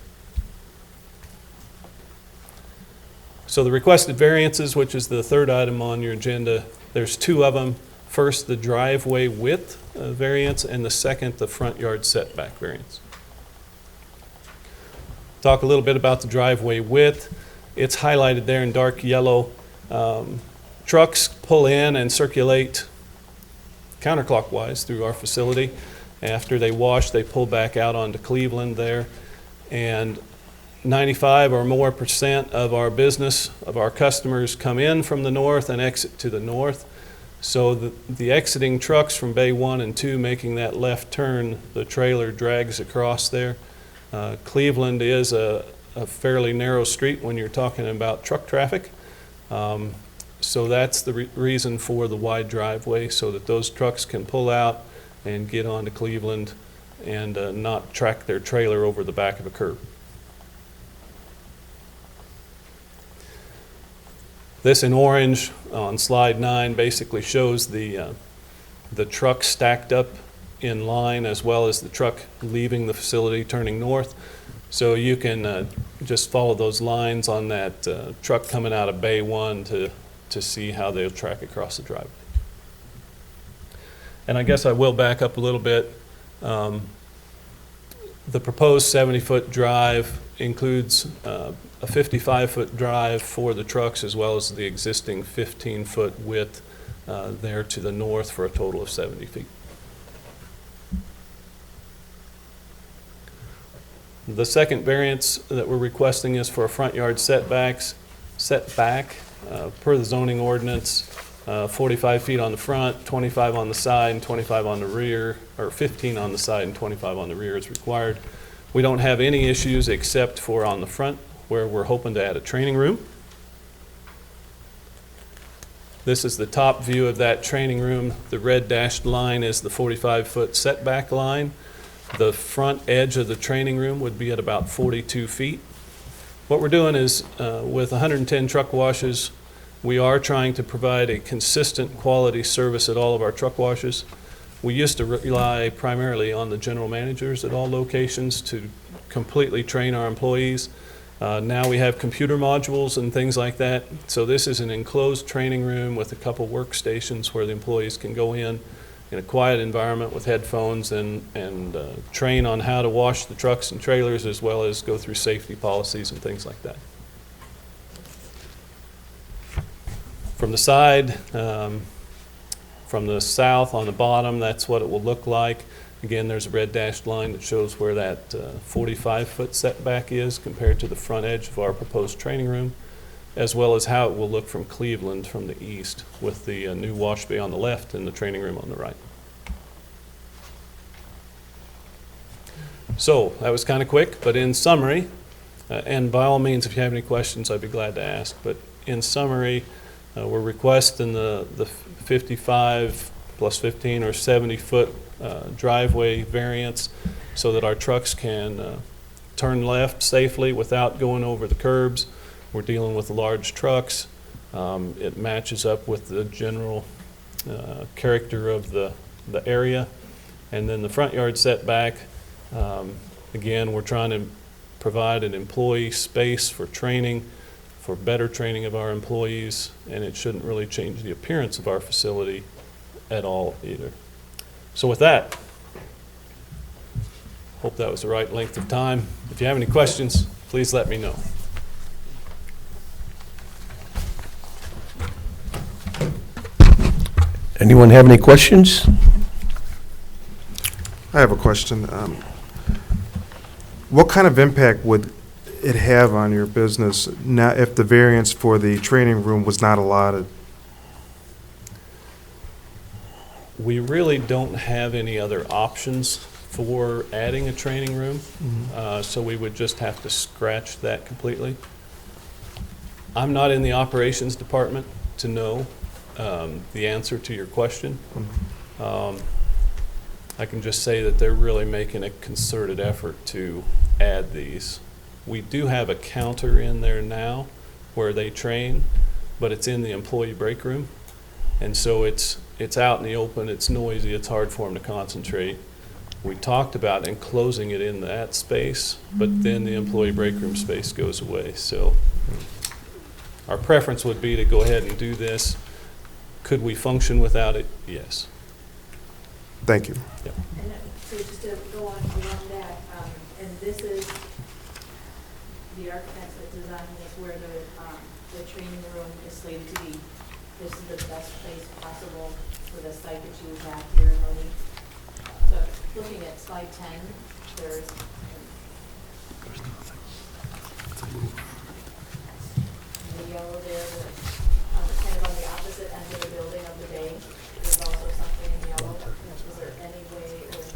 So the requested variances, which is the third item on your agenda, there's 2 of them. First, the driveway width variance, and the second, the front yard setback variance. Talk a little bit about the driveway width. It's highlighted there in dark yellow. Trucks pull in and circulate counterclockwise through our facility. After they wash, they pull back out onto Cleveland there. And 95 or more % of our business, of our customers, come in from the north and exit to the north. So the exiting trucks from Bay 1 and 2 making that left turn, the trailer drags across there. Cleveland is a fairly narrow street when you're talking about truck traffic. So that's the reason for the wide driveway, so that those trucks can pull out and get onto Cleveland and not track their trailer over the back of a curb. This in orange on slide 9 basically shows the truck stacked up in line, as well as the truck leaving the facility turning north. So you can just follow those lines on that truck coming out of Bay 1 to see how they'll track across the driveway. And I guess I will back up a little bit. The proposed 70-foot drive includes a 55-foot drive for the trucks as well as the existing 15-foot width there to the north for a total of 70 feet. The second variance that we're requesting is for a front yard setback per the zoning ordinance, 45 feet on the front, 25 on the side, and 25 on the rear, or 15 on the side and 25 on the rear is required. We don't have any issues except for on the front, where we're hoping to add a training room. This is the top view of that training room. The red dashed line is the 45-foot setback line. The front edge of the training room would be at about 42 feet. What we're doing is, with 110 truck washes, we are trying to provide a consistent quality service at all of our truck washes. We used to rely primarily on the general managers at all locations to completely train our employees. Now we have computer modules and things like that. So this is an enclosed training room with a couple workstations where the employees can go in a quiet environment with headphones and train on how to wash the trucks and trailers, as well as go through safety policies and things like that. From the side, from the south on the bottom, that's what it will look like. Again, there's a red dashed line that shows where that 45-foot setback is compared to the front edge of our proposed training room, as well as how it will look from Cleveland from the east with the new wash bay on the left and the training room on the right. So that was kind of quick, but in summary, and by all means, if you have any questions, I'd be glad to ask, but in summary, we're requesting the 55 plus 15 or 70-foot driveway variance so that our trucks can turn left safely without going over the curbs. We're dealing with large trucks. It matches up with the general character of the area. And then the front yard setback, again, we're trying to provide an employee space for training, for better training of our employees, and it shouldn't really change the appearance of our facility at all either. So with that, hope that was the right length of time. If you have any questions, please let me know. Anyone have any questions? I have a question. What kind of impact would it have on your business now if the variance for the training room was not allotted? We really don't have any other options for adding a training room, so we would just have to scratch that completely. I'm not in the operations department to know the answer to your question. I can just say that they're really making a concerted effort to add these. We do have a counter in there now where they train, but it's in the employee break room. And so it's out in the open, it's noisy, it's hard for them to concentrate. We talked about enclosing it in that space, but then the employee break room space goes away. So our preference would be to go ahead and do this. Could we function without it? Yes. Thank you. Yep. And so just to go on beyond that, and this is the architects that designed this, where the training room is slated to be. This is the best place possible for the site that you have here in Monee. So looking at slide 10, there's the yellow there, kind of on the opposite end of the building of the bay. There's also something in yellow. Is there any way, or is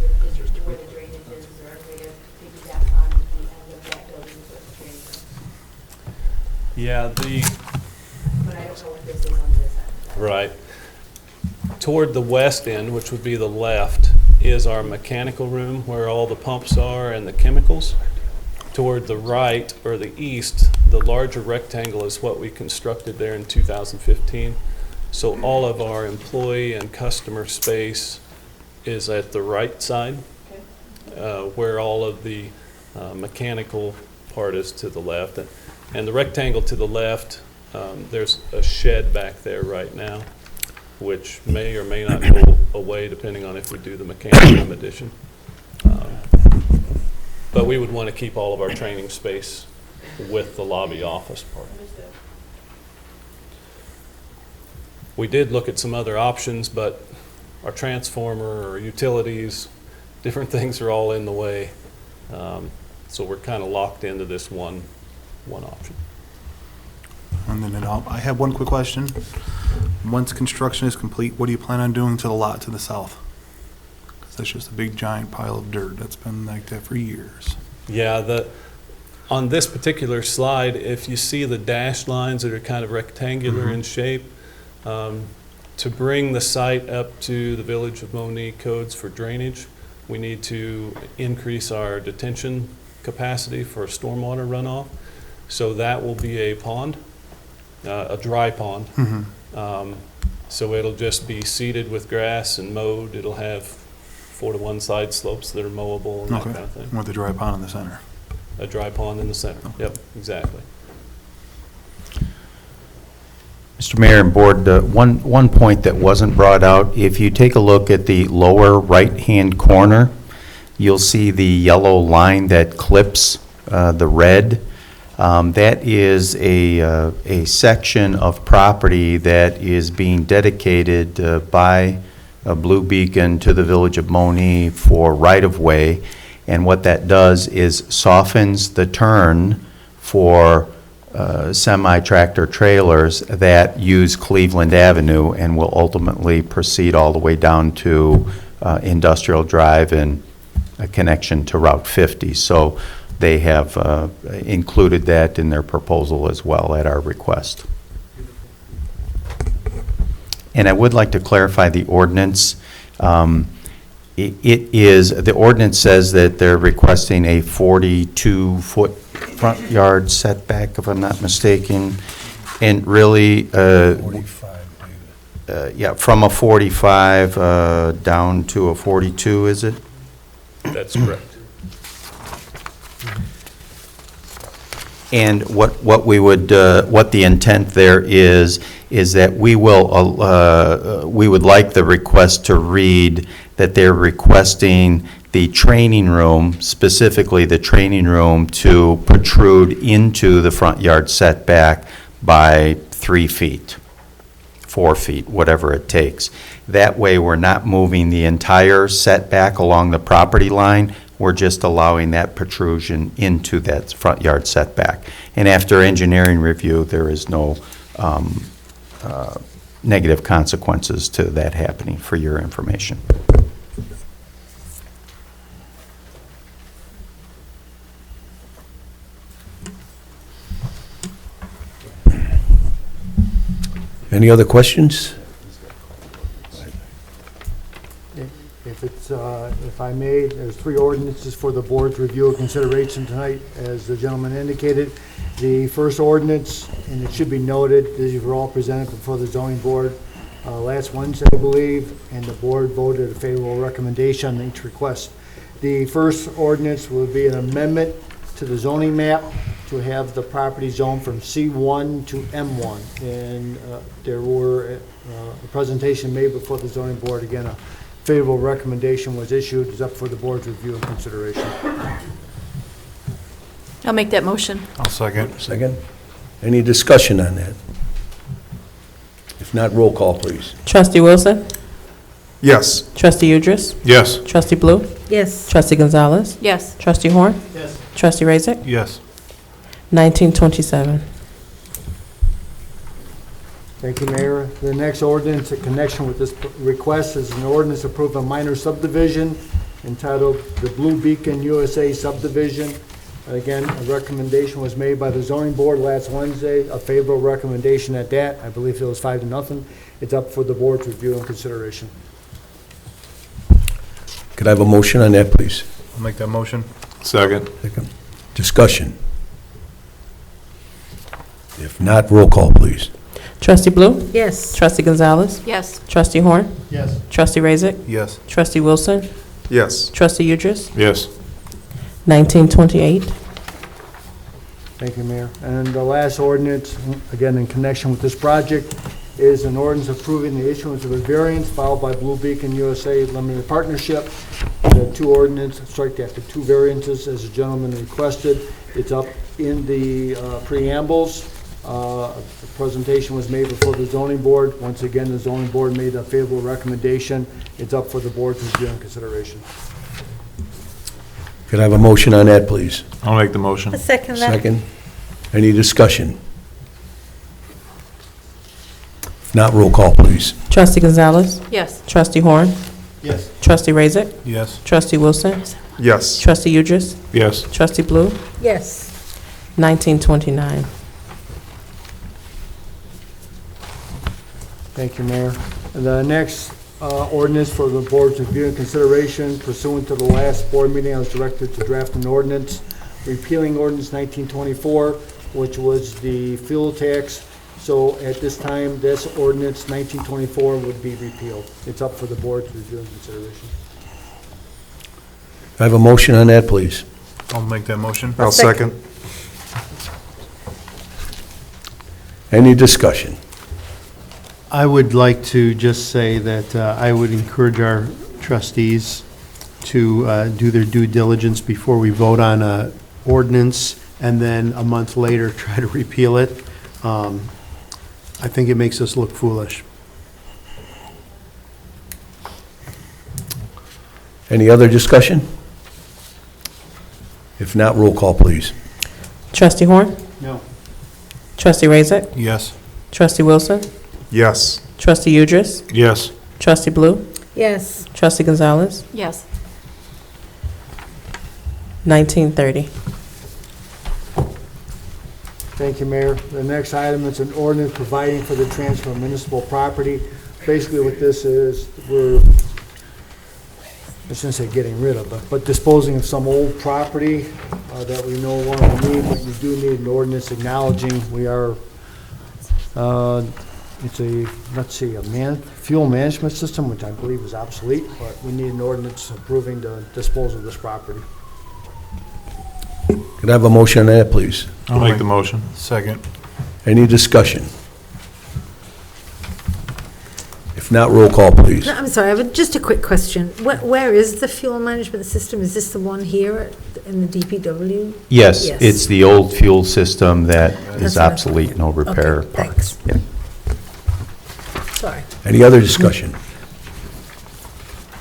where the drainage is there any way to piggyback on the end of that building with the training room? Yeah, But I don't know what this is on this end. right. Toward the west end, which would be the left, is our mechanical room where all the pumps are and the chemicals. Toward the right, or the east, the larger rectangle is what we constructed there in 2015. So all of our employee and customer space is at the right side, where all of the Mechanical part is to the left. And the rectangle to the left, there's a shed back there right now, which may or may not go away depending on if we do the mechanical room addition. But we would want to keep all of our training space with the lobby office part. We did look at some other options, but our transformer or utilities, different things are all in the way. So we're kind of locked into this one option. And then I have one quick question. Once construction is complete, what do you plan on doing to the lot to the south? Because that's just a big giant pile of dirt. That's been like that for years. Yeah, on this particular slide, if you see the dashed lines that are kind of rectangular in shape, to bring the site up to the Village of Monee codes for drainage, we need to increase our detention capacity for stormwater runoff. So that will be a pond, a dry pond. So it'll just be seeded with grass and mowed. It'll have 4-to-1 side slopes that are mowable and that kind of thing. With the dry pond in the center. A dry pond in the center. Yep, exactly. Mr. Mayor and Board, one point that wasn't brought out, if you take a look at the lower right-hand corner, you'll see the yellow line that clips the red. That is a section of property that is being dedicated by Blue Beacon to the Village of Monee for right-of-way. And what that does is softens the turn for semi-tractor trailers that use Cleveland Avenue and will ultimately proceed all the way down to Industrial Drive and a connection to Route 50. So they have included that in their proposal as well at our request. And I would like to clarify the ordinance. The ordinance says that they're requesting a 42-foot front yard setback, if I'm not mistaken. And really, 45, yeah, from a 45 down to a 42, is it? That's correct. And what we would, what the intent there is that we would like the request to read that they're requesting the training room, specifically the training room, to protrude into the front yard setback by 3 feet, 4 feet, whatever it takes. That way, we're not moving the entire setback along the property line. We're just allowing that protrusion into that front yard setback. And after engineering review, there is no negative consequences to that happening, for your information. Any other questions? If I may, there's 3 ordinances for the board's review and consideration tonight, as the gentleman indicated. The first ordinance, and it should be noted, these were all presented before the zoning board last Wednesday, I believe, and the board voted a favorable recommendation on each request. The first ordinance will be an amendment to the zoning map to have the property zoned from C1 to M1. And there were a presentation made before the zoning board. Again, a favorable recommendation was issued. It's up for the board's review and consideration. I'll make that motion. I'll second. Second. Any discussion on that? If not, roll call, please. Trustee Wilson? Yes. Trustee Udris? Yes. Trustee Blue? Yes. Trustee Gonzalez? Yes. Trustee Horn? Yes. Trustee Razak? Yes. 1927. Thank you, Mayor. The next ordinance in connection with this request is an ordinance approving a minor subdivision entitled the Blue Beacon USA subdivision. Again, a recommendation was made by the zoning board last Wednesday, a favorable recommendation at that. I believe it was 5-0. It's up for the board's review and consideration. Could I have a motion on that, please? I'll make that motion. Second. Second. Discussion. If not, roll call, please. Trustee Blue? Yes. Trustee Gonzalez? Yes. Trustee Horn? Yes. Trustee Razak? Yes. Trustee Wilson? Yes. Trustee Udris? Yes. 1928. Thank you, Mayor. And the last ordinance, again, in connection with this project, is an ordinance approving the issuance of a variance filed by Blue Beacon USA Limited Partnership. The two ordinance, strike after two variances, as the gentleman requested. It's up in the preambles. The presentation was made before the zoning board. Once again, the zoning board made a favorable recommendation. It's up for the board's review and consideration. Could I have a motion on that, please? I'll make the motion. A second that. Second. Any discussion? If not, roll call, please. Trustee Gonzalez? Yes. Trustee Horn? Yes. Trustee Razak? Yes. Trustee Wilson? Yes. Trustee Udris? Yes. Trustee Blue? Yes. 1929. Thank you, Mayor. The next ordinance for the board's review and consideration pursuant to the last board meeting, I was directed to draft an ordinance repealing ordinance 1924, which was the fuel tax. So at this time, this ordinance 1924 would be repealed. It's up for the board's review and consideration. I have a motion on that, please. I'll make that motion. I'll second. Any discussion? I would like to just say that I would encourage our trustees to do their due diligence before we vote on an ordinance and then a month later try to repeal it. I think it makes us look foolish. Any other discussion? If not, roll call, please. Trustee Horn? No. Trustee Razak? Yes. Trustee Wilson? Yes. Trustee Udris? Yes. Trustee Blue? Yes. Trustee Gonzalez? Yes. 1930. Thank you, Mayor. The next item is an ordinance providing for the transfer of municipal property. Basically what this is, we're, I shouldn't say getting rid of, but disposing of some old property that we no longer need, but you do need an ordinance acknowledging we are, it's a, let's see, fuel management system, which I believe is obsolete, but we need an ordinance approving the disposal of this property. Could I have a motion on that, please? I'll make the motion. Second. Any discussion? If not, roll call, please. No, I'm sorry, I have just a quick question. Where is the fuel management system? Is this the one here in the DPW? Yes, Yes. it's the old fuel system that is That's what I obsolete, no repair Okay, parts. thanks. Yeah. Sorry. Any other discussion?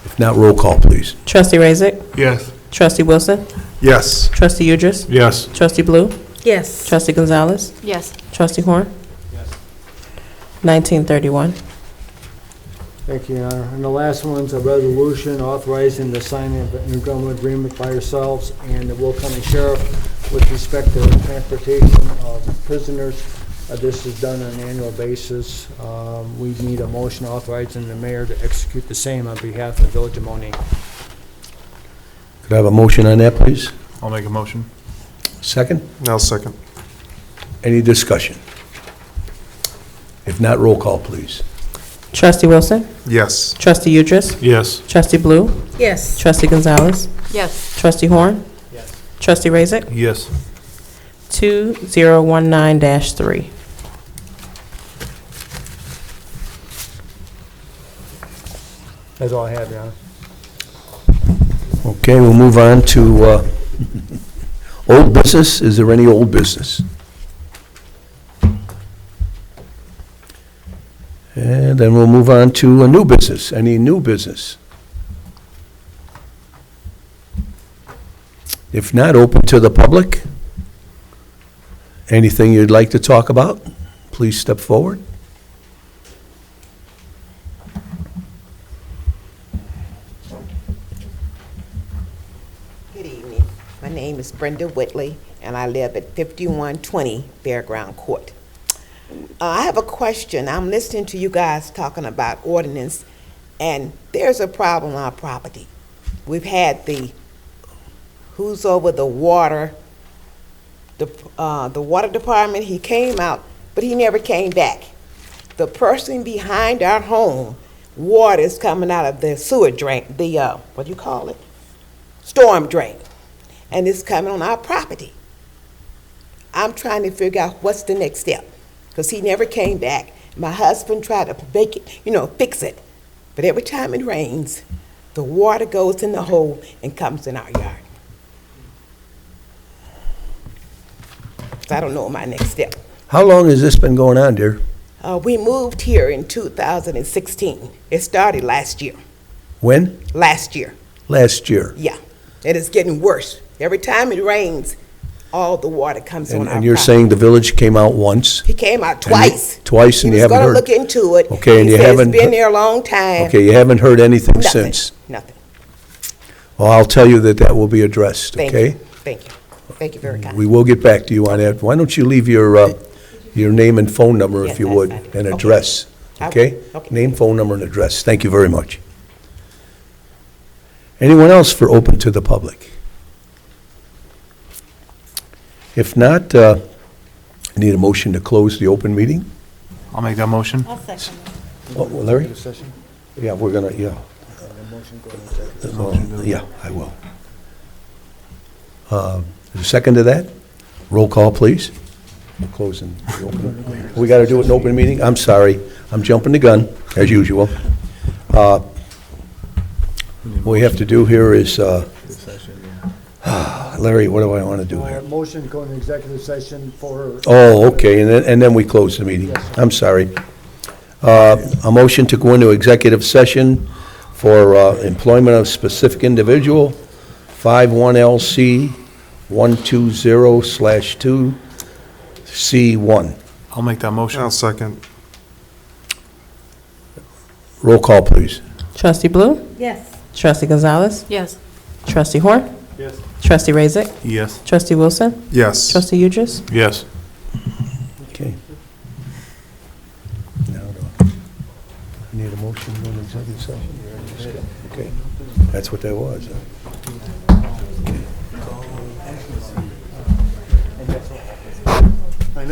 If not, roll call, please. Trustee Razak? Yes. Trustee Wilson? Yes. Trustee Udris? Yes. Trustee Blue? Yes. Trustee Gonzalez? Yes. Trustee Horn? Yes. 1931. Thank you, Your Honor. And the last one's a resolution authorizing the signing of an intergovernmental agreement by yourselves and the Will County Sheriff with respect to the transportation of prisoners. This is done on an annual basis. We need a motion authorizing the mayor to execute the same on behalf of the Village of Monee. Could I have a motion on that, please? I'll make a motion. Second? I'll second. Any discussion? If not, roll call, please. Trustee Wilson? Yes. Trustee Udris? Yes. Trustee Blue? Yes. Trustee Gonzalez? Yes. Trustee Horn? Yes. Trustee Razak? Yes. 2019-3. That's all I have, Your Honor. Okay, we'll move on to old business. Is there any old business? And then we'll move on to a new business. Any new business? If not, open to the public. Anything you'd like to talk about, please step forward. Good evening. My name is Brenda Whitley, and I live at 5120 Fairground Court. I have a question. I'm listening to you guys talking about ordinance, and there's a problem on our property. We've had who's over the water, the water department, he came out, but he never came back. The person behind our home, water is coming out of the sewer drain, what do you call it? Storm drain. and it's coming on our property. I'm trying to figure out what's the next step, because he never came back. My husband tried to make it, fix it, but every time it rains, the water goes in the hole and comes in our yard. So I don't know what my next step. How long has this been going on, dear? We moved here in 2016. It started last year. When? Last year. Last year. Yeah, and it's getting worse. Every time it rains, all the water comes on our And you're property. saying the village came out once? He came out twice. Twice, and you haven't He was heard? gonna look into it. Okay, and He you said haven't? It's been there a long time. Okay, you haven't heard anything Nothing. since? Nothing. Well, I'll tell you that will be addressed, Thank okay? you. Thank you. Thank you very kind. We will get back to you on that. Why don't you leave your name and phone number, if Yes, you I would, did. and Okay. address, I will. okay? Okay. Name, phone number, and address. Thank you very much. Anyone else for open to the public? If not, I need a motion to close the open meeting. I'll make that motion. I'll second Oh, Larry? Session? Yeah, we're gonna, yeah. Yeah, I will. Is a second to that? Roll call, please. We're closing the open. We got to do it in open meeting? I'm sorry. I'm jumping the gun, as usual. What we have to do here is, Larry, what do I want to do here? Motion to go into executive session for. Oh, okay, and then we close the meeting. I'm sorry. A motion to go into executive session for employment of specific individual, 51LC 120/2 C1. I'll make that motion. I'll second. Roll call, please. Trustee Blue? Yes. Trustee Gonzalez? Yes. Trustee Horn? Yes. Trustee Razik? Yes. Trustee Wilson? Yes. Trustee Udris? Yes. Okay. Now, I need a motion to go into executive session. Okay, that's what that was.